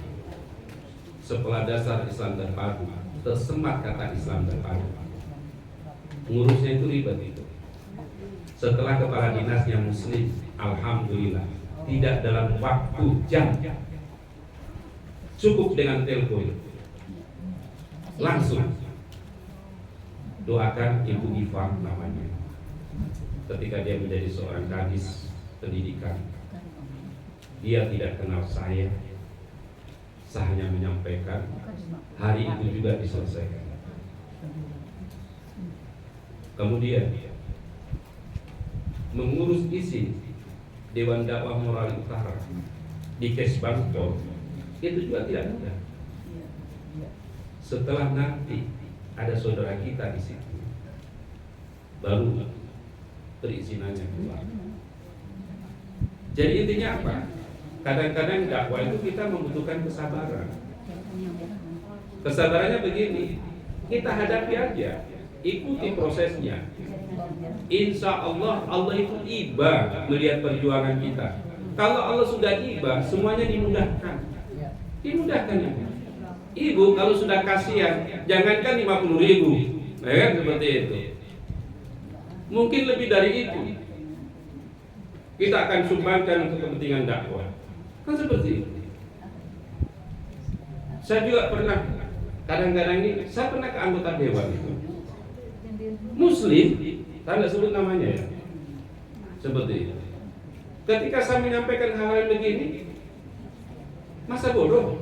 sekolah dasar Islam terpadu, tersemat kata Islam terpadu, ngurusnya itu ribet itu. Setelah kepala dinasnya Muslim, alhamdulillah, tidak dalam waktu jam, cukup dengan telepon, langsung doakan Ibu Iva namanya. Ketika dia menjadi seorang kadis pendidikan, dia tidak kenal saya hanya menyampaikan, hari itu juga diselesaikan. Kemudian mengurus izin Dewan Dakwah Moral Utara di Kesbangpol itu juga tidak mudah. Setelah nanti ada saudara kita di situ, baru perizinannya keluar. Jadi intinya apa? Kadang-kadang dakwah itu kita membutuhkan kesabaran. Kesabarannya begini, kita hadapi aja, ikuti prosesnya. Insya Allah, Allah itu iba melihat perjuangan kita. Kalau Allah sudah iba, semuanya dimudahkan. Dimudahkan ya. Ibu kalau sudah kasihan, jangankan 50.000, ya kan seperti itu. Mungkin lebih dari itu. Kita akan sumbangkan untuk kepentingan dakwah. Kan seperti itu. Saya juga pernah, kadang-kadang ini, saya pernah ke anggota dewan itu Muslim, saya nggak sebut namanya ya, seperti itu. Ketika saya menyampaikan hal-hal begini, masa bodoh.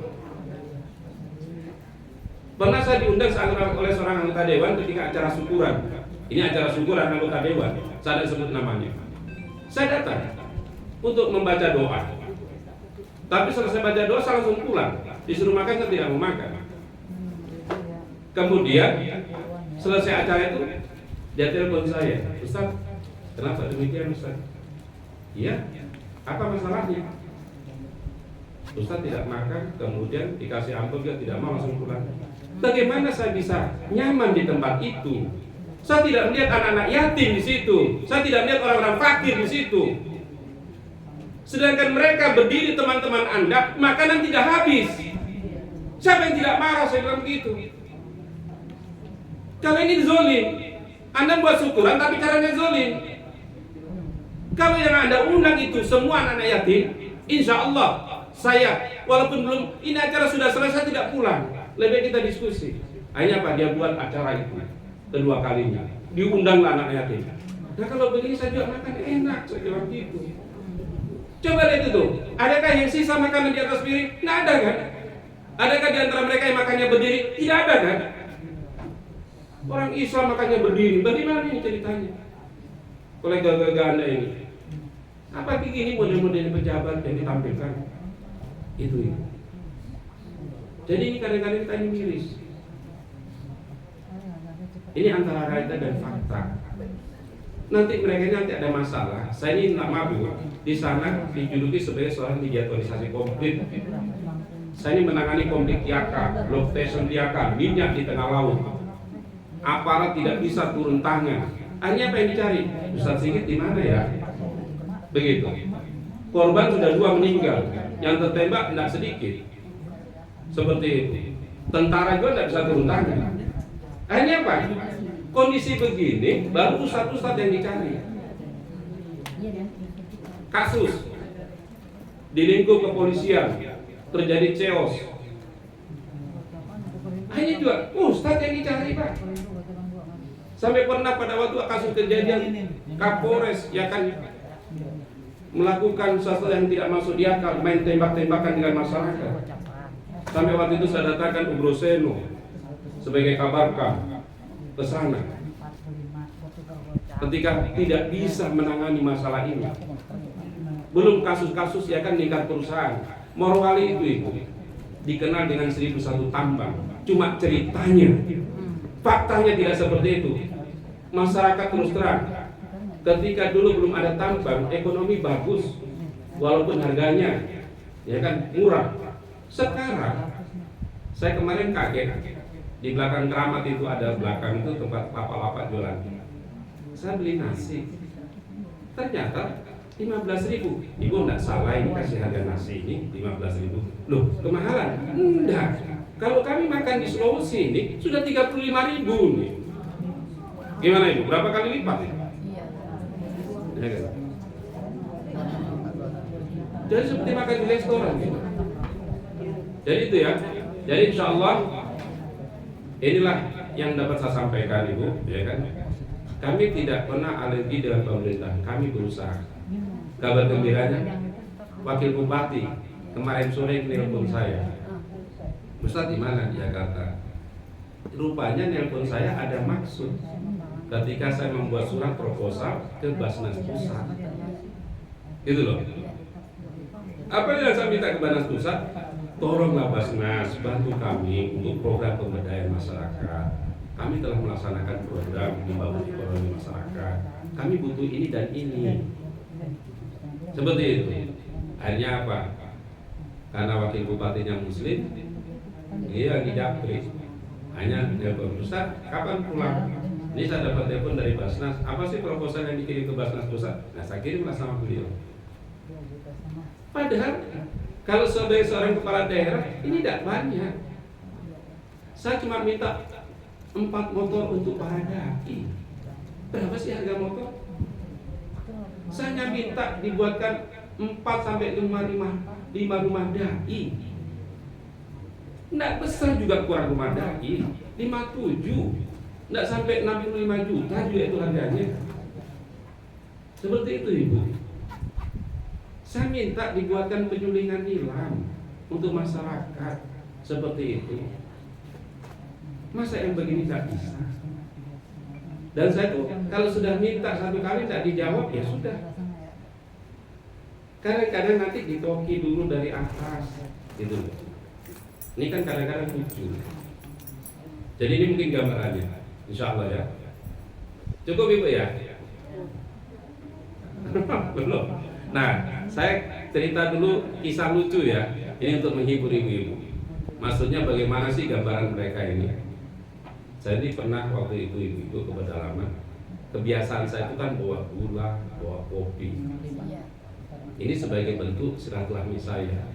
Pernah saya diundang oleh seorang anggota dewan ketika acara syukuran. Ini acara syukuran anggota dewan, saya tidak sebut namanya. Saya datang untuk membaca doa. Tapi selesai baca doa saya langsung pulang. Disuruh makan saya tidak mau makan. Kemudian selesai acara itu dia telepon saya, Ustaz, kenapa demikian Ustaz? Iya, apa masalahnya? Ustaz tidak makan, kemudian dikasih amplop dia tidak mau, langsung pulang. Bagaimana saya bisa nyaman di tempat itu? Saya tidak melihat anak-anak yatim di situ. Saya tidak melihat orang-orang fakir di situ. Sedangkan mereka berdiri teman-teman Anda, makanan tidak habis. Siapa yang tidak marah saya bilang begitu? Kalau ini zolim, Anda buat syukuran tapi caranya zolim. Kalau yang Anda undang itu semua anak-anak yatim, insya Allah saya walaupun belum ini acara sudah selesai tidak pulang. Lebih kita diskusi. Akhirnya apa? Dia buat acara itu kedua kalinya. Diundanglah anak yatim. Nah kalau begini saya juga makan enak, saya jawab gitu. Coba lihat itu, adakah yang sisa makanan di atas piring? Nggak ada kan? Adakah di antara mereka yang makannya berdiri? Tidak ada kan? Orang Islam makannya berdiri, bagaimana ini ceritanya? Kolega-kolega Anda ini, apa begini model-model pejabat yang ditampilkan? Itu. Jadi ini kadang-kadang kita ini miris. Ini antara realita dan fakta. Nanti mereka nanti ada masalah. Saya ini nggak mabuk. Di sana dijuluki sebagai seorang mediatorisasi konflik. Saya ini menangani konflik Yaka, block station Yaka, minyak di tengah laut. Aparat tidak bisa turun tangan. Akhirnya apa yang dicari? Ustaz Sigit di mana ya? Begitu. Korban sudah 2 meninggal, yang tertembak tidak sedikit. Seperti itu. Tentara juga tidak bisa turun tangan. Akhirnya apa? Kondisi begini, baru ustaz-ustaz yang dicari. Kasus di lingkup kepolisian terjadi chaos. Hanya juga ustaz yang dicari, Pak. Sampai pernah pada waktu kasus kejadian Kapolres ya kan melakukan sesuatu yang tidak masuk di akal, main tembak-tembakan dengan masyarakat. Sampai waktu itu saya datangkan Ugroseno sebagai kabarkam ke sana. Ketika tidak bisa menangani masalah ini, belum kasus-kasus ya kan tingkat perusahaan. Morowali itu dikenal dengan 1001 tambang. Cuma ceritanya, faktanya tidak seperti itu. Masyarakat terus terang, ketika dulu belum ada tambang, ekonomi bagus, walaupun harganya ya kan murah. Sekarang saya kemarin kaget, di belakang Keramat itu ada belakang itu tempat lapak-lapak jualan. Saya beli nasi, ternyata 15.000. Ibu enggak salah ini kasih harga nasi ini 15.000. Loh, kemahalan? Enggak. Kalau kami makan di Sulawesi ini sudah 35.000 nih. Gimana Ibu? Berapa kali lipat ya? Ya kan? Jadi seperti makan di restoran gitu. Jadi itu ya. Jadi insya Allah inilah yang dapat saya sampaikan Ibu, ya kan? Kami tidak pernah alergi dengan pemerintah. Kami berusaha. Kabar gembiranya, Wakil Bupati kemarin sore nelpon saya. Ustaz di mana di Jakarta? Rupanya nelpon saya ada maksud. Ketika saya membuat surat proposal ke Basnas Pusat, gitu loh. Apa yang saya minta ke Basnas Pusat? Tolonglah Basnas bantu kami untuk program pemberdayaan masyarakat. Kami telah melaksanakan program membangun ekonomi masyarakat. Kami butuh ini dan ini. Seperti itu. Akhirnya apa? Karena wakil bupatinya Muslim, dia di Japri. Hanya telepon, Ustaz, kapan pulang? Ini saya dapat telepon dari Basnas. Apa sih proposal yang dikirim ke Basnas Pusat? Nah, saya kirimlah sama beliau. Padahal kalau sebagai seorang kepala daerah ini tidak banyak. Saya cuma minta 4 motor untuk para daki. Berapa sih harga motor? Saya hanya minta dibuatkan 4 sampai 5 rumah daki. Nggak besar juga kurang rumah daki. 57, nggak sampai 65 juta juga itu harganya. Seperti itu Ibu. Saya minta dibuatkan penyulingan nilam untuk masyarakat. Seperti itu. Masa yang begini tidak bisa? Dan saya tuh kalau sudah minta 1 kali tidak dijawab ya sudah. Kadang-kadang nanti ditoki dulu dari atas, gitu. Ini kan kadang-kadang lucu. Jadi ini mungkin gambarannya, insya Allah ya. Cukup Ibu ya? Belum. Nah, saya cerita dulu kisah lucu ya. Ini untuk menghibur ibu-ibu. Maksudnya bagaimana sih gambaran mereka ini? Saya ini pernah waktu itu ibu-ibu ke pedalaman. Kebiasaan saya itu kan bawa gula, bawa kopi. Ini sebagai bentuk silaturahmi saya.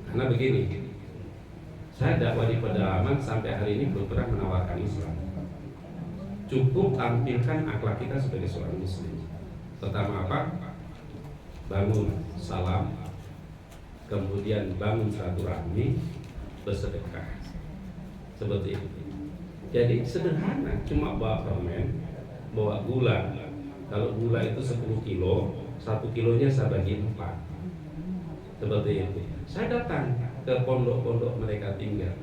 Karena begini, saya dakwah di pedalaman sampai hari ini belum pernah menawarkan Islam. Cukup tampilkan akhlak kita sebagai seorang Muslim. Pertama apa? Bangun salam, kemudian bangun silaturahmi, bersedekah. Seperti itu. Jadi sederhana, cuma bawa permen, bawa gula, Kalau gula itu 10 kilo, 1 kilonya saya bagi 4. Seperti itu. Saya datang ke pondok-pondok mereka tinggal,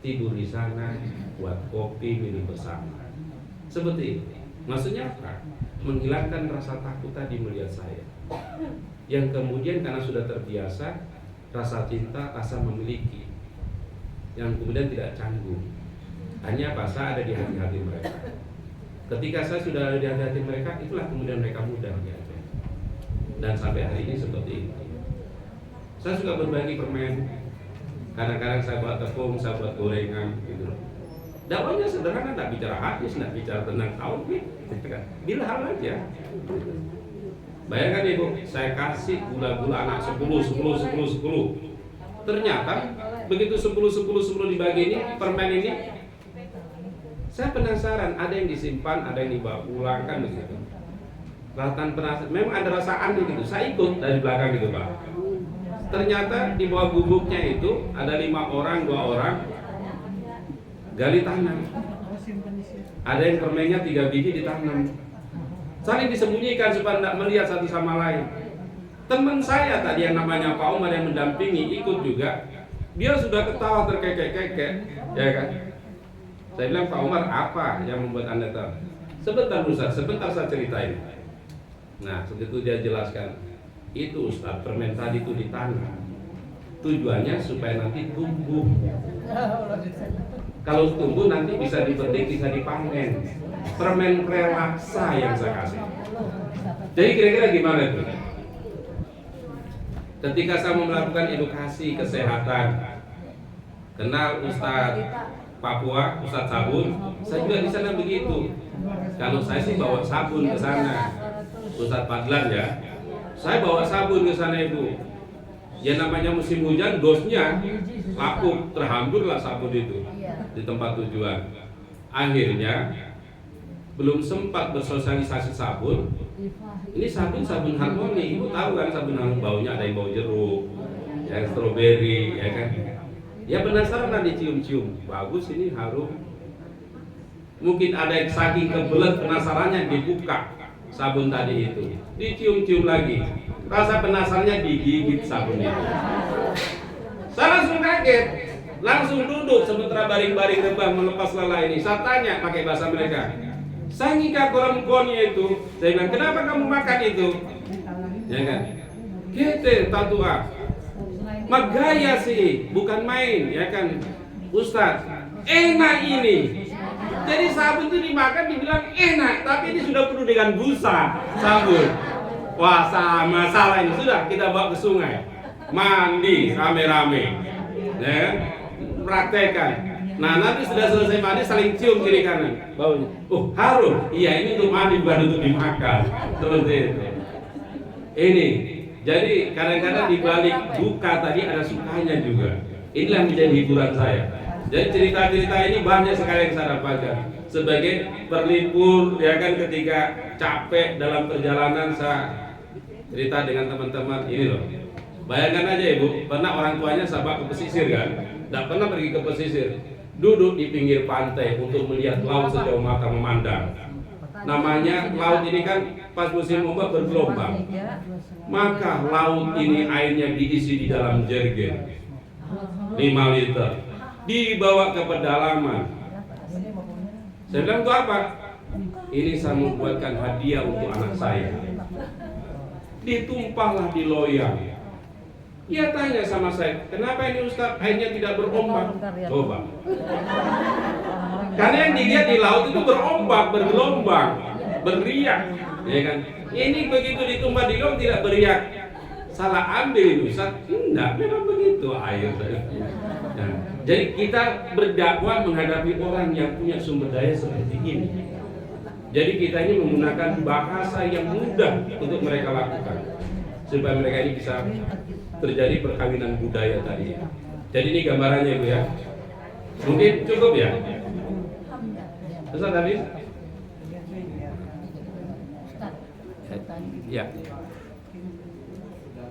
tidur di sana, buat kopi, minum bersama. Seperti itu. Maksudnya apa? Menghilangkan rasa takut tadi melihat saya. Yang kemudian karena sudah terbiasa, rasa cinta, rasa memiliki, yang kemudian tidak canggung. Hanya bahasa ada di hati-hati mereka. Ketika saya sudah ada di hati-hati mereka, itulah kemudian mereka mudah diajak. Dan sampai hari ini seperti itu. Saya suka berbagi permen. Kadang-kadang saya buat tepung, saya buat gorengan, gitu. Dakwahnya sederhana, tidak bicara hadis, tidak bicara tentang tauhid, bilhal aja. Bayangkan ibu, saya kasih gula-gula anak 10. Ternyata begitu 10 dibagi ini, permen ini, saya penasaran, ada yang disimpan, ada yang dibawa pulang, kan begitu. Bahkan penasaran, memang ada rasa aneh gitu. Saya ikut dari belakang gitu Pak. Ternyata di bawah gubuknya itu ada 5 orang, 2 orang gali tanam. Ada yang permennya 3 biji ditanam. Saling disembunyikan supaya tidak melihat satu sama lain. Teman saya tadi yang namanya Pak Umar yang mendampingi ikut juga. Dia sudah ketawa terkekek-kekek, ya kan? Saya bilang, Pak Umar, apa yang membuat Anda tahu? Sebentar Ustaz, sebentar saya ceritain. Nah, begitu dia jelaskan, itu Ustaz, permen tadi itu ditanam. Tujuannya supaya nanti tumbuh. Kalau tumbuh nanti bisa dipetik, bisa dipanen. Permen relaksa yang saya kasih. Jadi kira-kira gimana itu? Ketika saya mau melakukan edukasi kesehatan, kenal Ustadz Papua, Ustadz Sabun, saya juga di sana begitu. Kalau saya sih bawa sabun ke sana, Ustadz Padlan ya, saya bawa sabun ke sana Ibu. Ya namanya musim hujan, dosnya lapuk, terhamburlah sabun itu di tempat tujuan. Akhirnya belum sempat bersosialisasi sabun. Ini sabun harmoni. Ibu tahu kan sabun harmoni baunya ada yang bau jeruk, yang stroberi, ya kan? Ya penasaran lah dicium-cium. Bagus ini harum. Mungkin ada yang saking kebelet penasarannya dibuka sabun tadi itu, dicium-cium lagi. Rasa penasarannya digigit sabun itu. Saya langsung kaget, langsung duduk sementara baring-baring rebah melepas lelah ini. Saya tanya pakai bahasa mereka, sangika koramkonya itu. Saya bilang, kenapa kamu makan itu? Ya kan? Gitu, tatua. Magaya sih, bukan main, ya kan? Ustadz, enak ini. Jadi sabun itu dimakan dibilang enak, tapi ini sudah penuh dengan busa sabun. Wah, sama salah ini. Sudah kita bawa ke sungai, mandi rame-rame, ya kan? Praktekkan. Nah nanti sudah selesai mandi saling cium kiri kanan baunya. Oh harum, iya ini untuk mandi bukan untuk dimakan. Seperti itu. Ini jadi kadang-kadang di balik duka tadi ada sukanya juga. Inilah yang menjadi hiburan saya. Jadi cerita-cerita ini banyak sekali yang saya dapatkan sebagai perlipur, ya kan, ketika capek dalam perjalanan saya cerita dengan teman-teman ini loh. Bayangkan aja Ibu, pernah orang tuanya sahabat ke pesisir kan? Tidak pernah pergi ke pesisir. Duduk di pinggir pantai untuk melihat laut sejauh mata memandang. Namanya laut ini kan pas musim ombak bergelombang. Maka laut ini airnya diisi di dalam jerigen 5 liter, dibawa ke pedalaman. Saya bilang itu apa? Ini saya membuatkan hadiah untuk anak saya. Ditumpahlah di loyang. Dia tanya sama saya, kenapa ini Ustaz airnya tidak berombak? Coba. Karena yang dilihat di laut itu berombak, bergelombang, beriak, ya kan? Ini begitu ditumpah di laut tidak beriak. Salah ambil itu Ustaz? Enggak, memang begitu air. Nah, jadi kita berdakwah menghadapi orang yang punya sumber daya seperti ini. Jadi kita ini menggunakan bahasa yang mudah untuk mereka lakukan supaya mereka ini bisa terjadi perkawinan budaya tadi. Jadi ini gambarannya Ibu ya. Mungkin cukup ya. Ustaz tadi? Ya.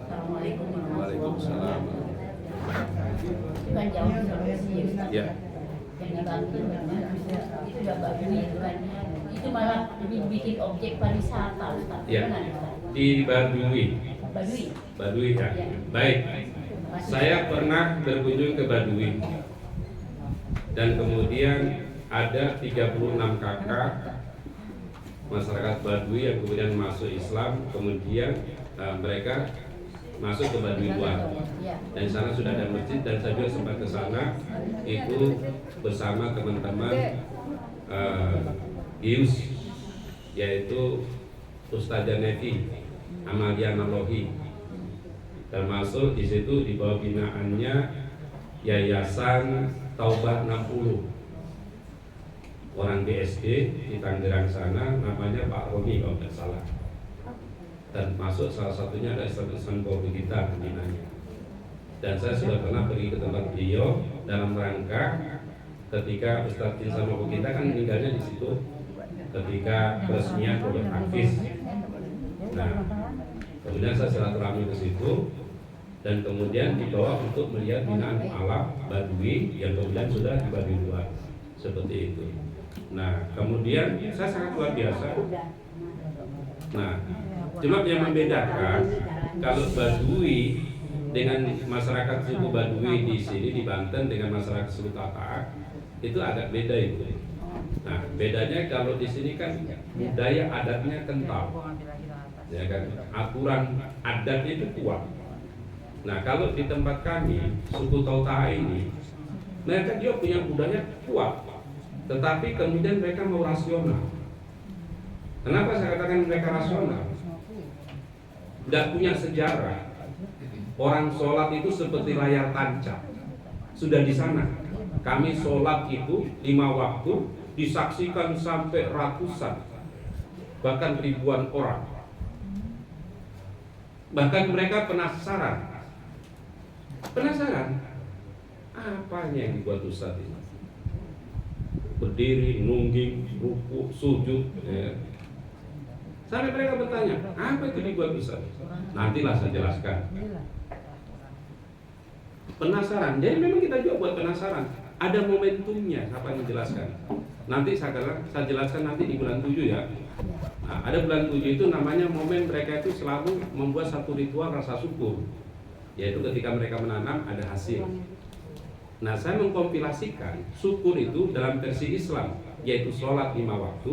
Assalamualaikum Waalaikumsalam. Kan jauh solusi Ya. yang dibantu itu udah bagus itu kan. situ malah dibikin objek pariwisata Ustaz. Ya, Gimana, Ustaz? di Baduy. Baduy. Baduy ya. Ya. Baik. Saya pernah berkunjung ke Baduy. Dan kemudian ada 36 kakak masyarakat Baduy yang kemudian masuk Islam, kemudian mereka masuk ke Baduy luar. Ya. Dan di sana sudah ada masjid dan saya juga sempat ke sana itu bersama teman-teman Gius, yaitu Ustazah Nevi Amalia Nalohi, termasuk di situ di bawah binaannya Yayasan Taubah 60, orang BSD di Tangerang sana, namanya Pak Romi kalau tidak salah, dan masuk salah satunya ada Islam kita pembinanya. Dan saya sudah pernah pergi ke tempat beliau dalam rangka ketika Ustadz Insan kita kan meninggalnya di situ ketika peresmian oleh Hafiz. Nah, kemudian saya silaturahmi ke situ dan kemudian dibawa untuk melihat binaan alam Baduy yang kemudian sudah di Baduy luar seperti itu. Nah, kemudian saya sangat luar biasa. Nah, cuma yang membedakan kalau Baduy dengan masyarakat suku Baduy di sini di Banten dengan masyarakat suku Tatak itu agak beda itu. Nah, bedanya kalau di sini kan budaya adatnya kental, ya kan, aturan adatnya itu kuat. Nah, kalau di tempat kami suku Tautaha ini, mereka juga punya budaya kuat, tetapi kemudian mereka mau rasional. Kenapa saya katakan mereka rasional? Tidak punya sejarah. Orang sholat itu seperti layar tancap, sudah di sana. Kami sholat itu 5 waktu disaksikan sampai ratusan, bahkan ribuan orang. Bahkan mereka penasaran, apanya yang dibuat Ustadz ini? Berdiri, nungging, ruku, sujud, ya. Sampai mereka bertanya, apa itu dibuat Ustadz? Nantilah saya jelaskan. Penasaran, jadi memang kita juga buat penasaran. Ada momentumnya, siapa yang menjelaskan? Nanti saya jelaskan nanti di bulan 7 ya. Nah, ada bulan 7 itu namanya momen mereka itu selalu membuat satu ritual rasa syukur, yaitu ketika mereka menanam ada hasil. Nah, saya mengkompilasikan syukur itu dalam versi Islam, yaitu sholat 5 waktu,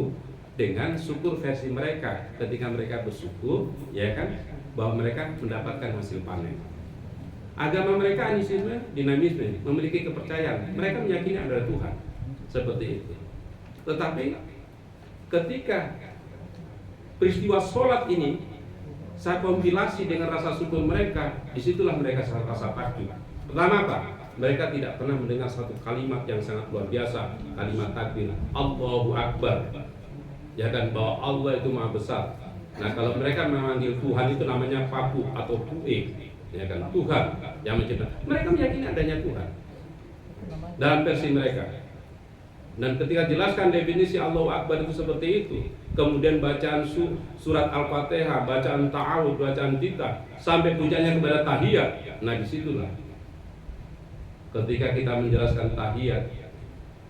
dengan syukur versi mereka ketika mereka bersyukur, ya kan, bahwa mereka mendapatkan hasil panen. Agama mereka anisisme, dinamisme, memiliki kepercayaan. Mereka meyakini ada Tuhan, seperti itu. Tetapi ketika peristiwa sholat ini saya kompilasi dengan rasa syukur mereka, disitulah mereka sangat rasa takjub. Pertama apa? Mereka tidak pernah mendengar satu kalimat yang sangat luar biasa, kalimat takbir, Allahu Akbar. Ya kan, bahwa Allah itu maha besar. Nah, kalau mereka memanggil Tuhan itu namanya Papu atau Tu'ik, ya kan, Tuhan yang mencipta. Mereka meyakini adanya Tuhan dalam versi mereka. Dan ketika jelaskan definisi Allahu Akbar itu seperti itu, kemudian bacaan surat Al-Fatihah, bacaan ta'awud, bacaan tita, sampai puncaknya kepada tahiyat. Nah, disitulah ketika kita menjelaskan tahiyat,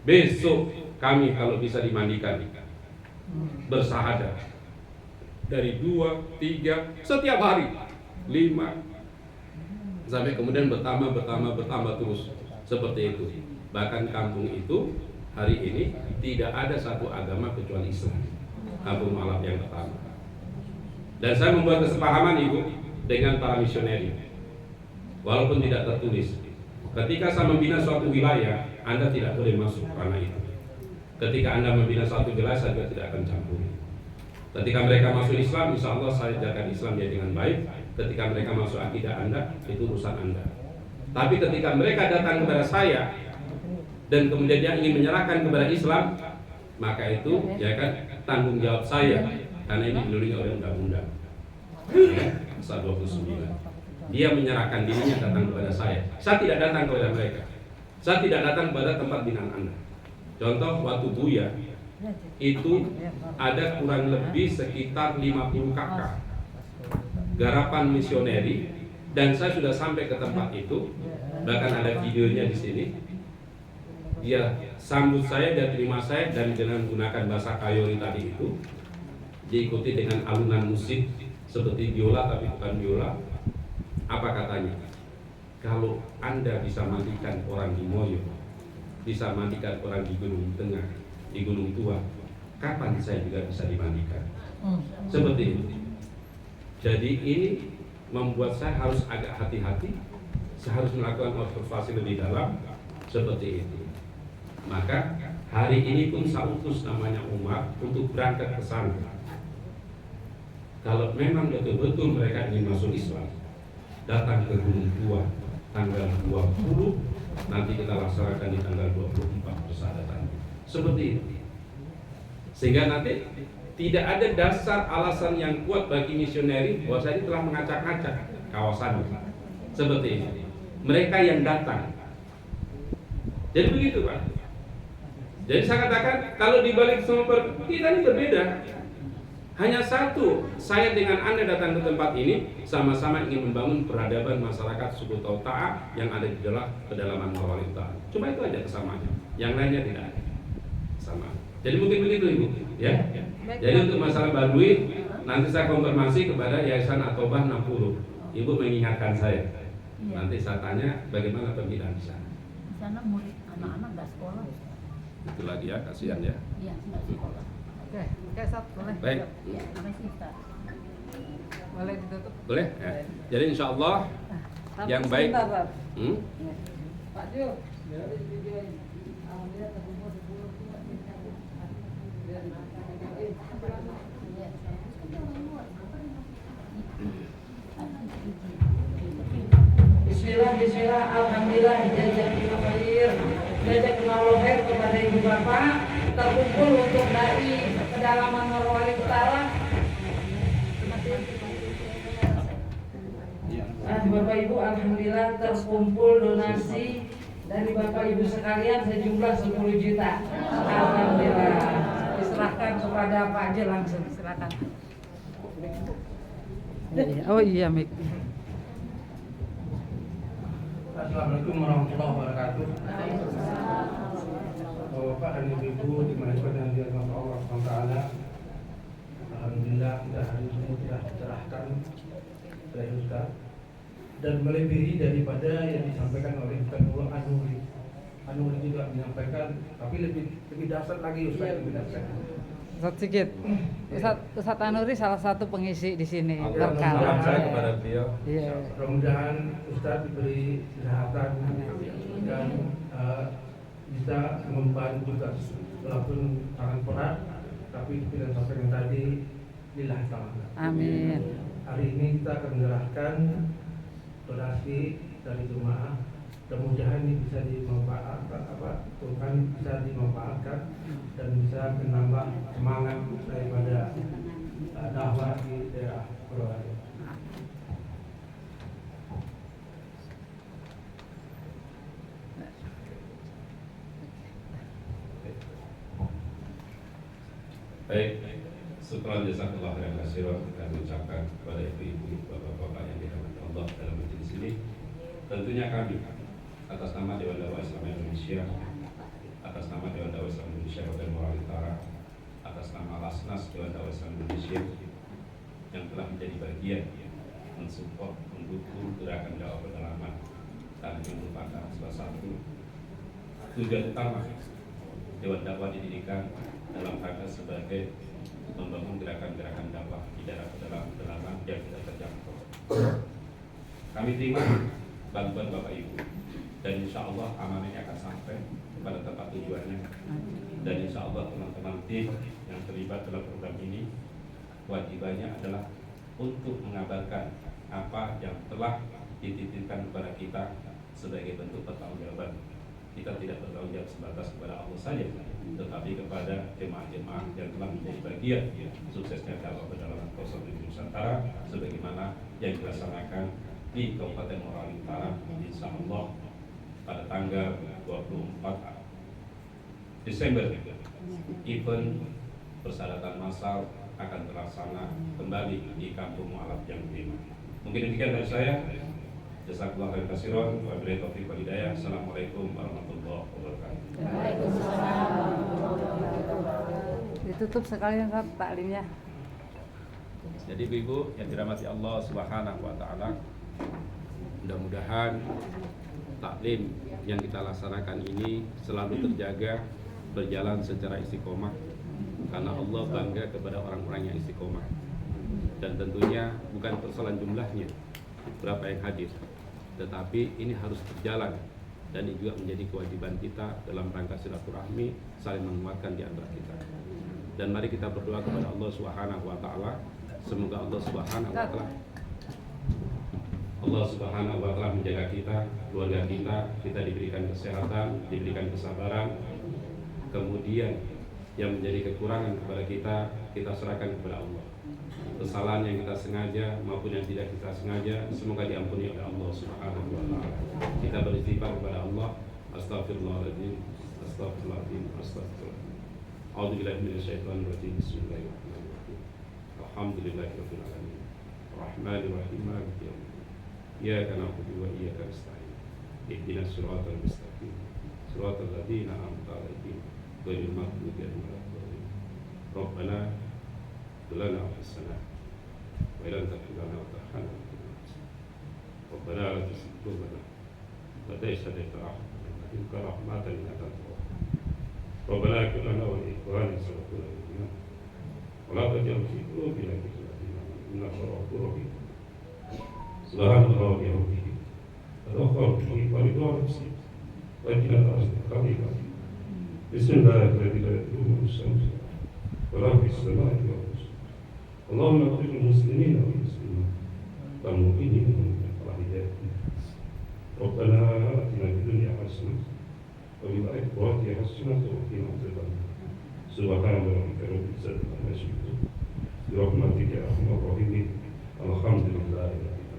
besok kami kalau bisa dimandikan bersahadat dari 2, 3 setiap hari 5 sampai kemudian bertambah terus seperti itu. Bahkan kampung itu hari ini tidak ada satu agama kecuali Islam, kampung Malap yang pertama. Dan saya membuat kesepahaman Ibu dengan para misioneri, walaupun tidak tertulis. Ketika saya membina suatu wilayah, Anda tidak boleh masuk karena itu. Ketika Anda membina suatu wilayah, saya juga tidak akan campur. Ketika mereka masuk Islam, insya Allah saya jaga Islam ya dengan baik. Ketika mereka masuk akidah Anda, itu urusan Anda. Tapi ketika mereka datang kepada saya dan kemudian dia ingin menyerahkan kepada Islam, maka itu ya kan tanggung jawab saya, karena ini dilindungi oleh undang-undang pasal 29. Dia menyerahkan dirinya datang kepada saya. Saya tidak datang kepada mereka. Saya tidak datang kepada tempat binaan Anda. Contoh waktu Buya itu ada kurang lebih sekitar 50 kakak garapan misioneri, dan saya sudah sampai ke tempat itu, bahkan ada videonya di sini. dia sambut saya dan terima saya, dan dengan menggunakan bahasa Kayori tadi itu, diikuti dengan alunan musik seperti biola tapi bukan biola. Apa katanya? Kalau Anda bisa mandikan orang di Moyo, bisa mandikan orang di Gunung Tengah, di Gunung Tua, kapan saya juga bisa dimandikan? Seperti itu. Jadi ini membuat saya harus agak hati-hati. Saya harus melakukan observasi lebih dalam seperti itu. Maka hari ini pun saya utus namanya Umar untuk berangkat ke sana. Kalau memang betul-betul mereka ingin masuk Islam, datang ke Gunung Tua tanggal 20, nanti kita laksanakan di tanggal 24 persyaratan. Seperti itu. Sehingga nanti tidak ada dasar alasan yang kuat bagi misioneri bahwa saya telah mengacak-acak kawasan. Seperti itu. Mereka yang datang. Jadi begitu, Pak. Jadi saya katakan kalau dibalik semua kita ini berbeda. Hanya satu, saya dengan Anda datang ke tempat ini sama-sama ingin membangun peradaban masyarakat suku Tauta'a yang ada di dalam pedalaman Morowali Utara. Cuma itu aja kesamaannya. Yang lainnya tidak ada sama. Jadi mungkin begitu Ibu, ya. Jadi untuk masalah Badui nanti saya konfirmasi kepada Yayasan Atobah 60. Ibu mengingatkan saya. Nanti saya tanya bagaimana pembinaan di sana. Di sana murid anak-anak nggak sekolah. Itu lagi ya, kasihan ya. Iya, nggak sekolah. Oke, Sat, boleh. Baik. Iya, namanya sih Ustaz. Boleh ditutup. Boleh? Ya. Jadi insya Allah Tapi yang baik. sebentar, Pak. Hmm? Pak Jo, dari video ini. Alhamdulillah terkumpul 10. Bismillah, bismillah, alhamdulillah, jazakallahu khair. Jazakallahu khair kepada Ibu Bapak terkumpul untuk dari pedalaman Morowali Utara. Bapak Ibu, alhamdulillah terkumpul donasi dari Bapak Ibu sekalian sejumlah 10 juta. Alhamdulillah. Diserahkan kepada Pak J langsung, silakan. Oh iya, Mik. Assalamualaikum warahmatullahi wabarakatuh. Bapak dan Ibu dimanapun yang dirahmati Allah SWT, alhamdulillah kita hari ini telah dicerahkan oleh Ustaz dan melebihi daripada yang disampaikan oleh Ustaz Nurul Anuri. Anuri juga menyampaikan, tapi lebih dahsyat lagi Ustaz, lebih dahsyat. Ustaz sedikit. Ustaz Anuri salah satu pengisi di sini. Salam saya kepada beliau. Iya. Mudah-mudahan Ustaz diberi kesehatan dan bisa membantu juga walaupun sangat berat, tapi seperti yang sampaikan tadi, lillahi ta'ala. Amin. Hari ini kita akan menyerahkan donasi dari jemaah. Mudah-mudahan ini bisa dimanfaatkan, Tuhan bisa dimanfaatkan dan bisa menambah semangat daripada dakwah di daerah Morowali. Baik, setelah jazakallah khairan katsiran kami ucapkan kepada ibu-ibu, bapak-bapak yang dirahmati Allah dalam majelis ini. Tentunya kami atas nama Dewan Dakwah Islam Indonesia, atas nama Dewan Dakwah Islam Indonesia Kabupaten Morowali Utara, atas nama Lasnas Dewan Dakwah Islam Indonesia yang telah menjadi bagian mensupport, mendukung gerakan dakwah pedalaman dan ini merupakan salah satu tujuan utama Dewan Dakwah didirikan dalam rangka sebagai membangun gerakan-gerakan dakwah di daerah pedalaman yang tidak terjangkau. Kami terima bantuan Bapak Ibu dan insya Allah amanah ini akan sampai pada tempat tujuannya, dan insya Allah teman-teman tim yang terlibat dalam program ini kewajibannya adalah untuk mengabarkan apa yang telah dititipkan kepada kita sebagai bentuk pertanggungjawaban. Kita tidak bertanggung jawab sebatas kepada Allah saja, tetapi kepada jemaah-jemaah yang telah menjadi bagian suksesnya dakwah pedalaman kawasan Nusantara sebagaimana yang dilaksanakan di Kabupaten Morowali Utara, insya Allah pada tanggal 24 Desember. Event persyaratan massal akan terlaksana kembali di Kampung Mu'alaf yang kelima. Mungkin demikian dari saya. Jazakallahu khairan katsiran. Wabillahi taufiq wal hidayah. Assalamualaikum warahmatullahi wabarakatuh. Ditutup sekalian Pak Alimnya. Jadi Ibu yang dirahmati Allah Subhanahu wa taala, mudah-mudahan taklim yang kita laksanakan ini selalu terjaga, berjalan secara istiqomah, karena Allah bangga kepada orang-orang yang istiqomah. Dan tentunya bukan persoalan jumlahnya berapa yang hadir, tetapi ini harus berjalan, dan ini juga menjadi kewajiban kita dalam rangka silaturahmi, saling menguatkan di antara kita. Dan mari kita berdoa kepada Allah Subhanahu wa taala, semoga Allah Subhanahu wa taala menjaga kita, keluarga kita diberikan kesehatan, diberikan kesabaran. Kemudian yang menjadi kekurangan kepada kita serahkan kepada Allah. Kesalahan yang kita sengaja maupun yang tidak kita sengaja, semoga diampuni oleh Allah Subhanahu wa taala. Kita beristighfar kepada Allah. Astagfirullahaladzim, astagfirullahaladzim, astagfirullahaladzim. A'udzubillahi minasyaitonir rajim. Bismillahirrahmanirrahim. Alhamdulillahirabbil alamin. Arrahmanirrahim. Maliki yaumiddin. Iyyaka na'budu wa iyyaka nasta'in. Ihdinas siratal mustaqim. Siratal ladzina an'amta 'alaihim ghairil maghdubi 'alaihim waladdallin. Rabbana lana hasanah wa la tahzanna wa tahana. Rabbana la tuzigh qulubana ba'da idh hadaytana wa hab lana rahmatan innaka antal wahhab. Rabbana ighfir lana wa li ikhwanina sabaquna bil iman wa la taj'al fi qulubina ghillan lil mu'minina innaka ra'ufur rahim. Subhanallah wa bihamdihi adakhaltu wa ridwan nafsi wa jina al-khabira. Bismillahirrahmanirrahim. Wa la bis-samai wa Allahumma ighfir lil muslimina wal muslimat wal mu'minina wal mu'minat. Rabbana atina fid dunya hasanah wa fil akhirati hasanah wa qina adzaban nar. Subhana rabbika rabbil izzati amma yasifun. Bi rahmatika ya arhamar rahimin. Alhamdulillahi rabbil alamin.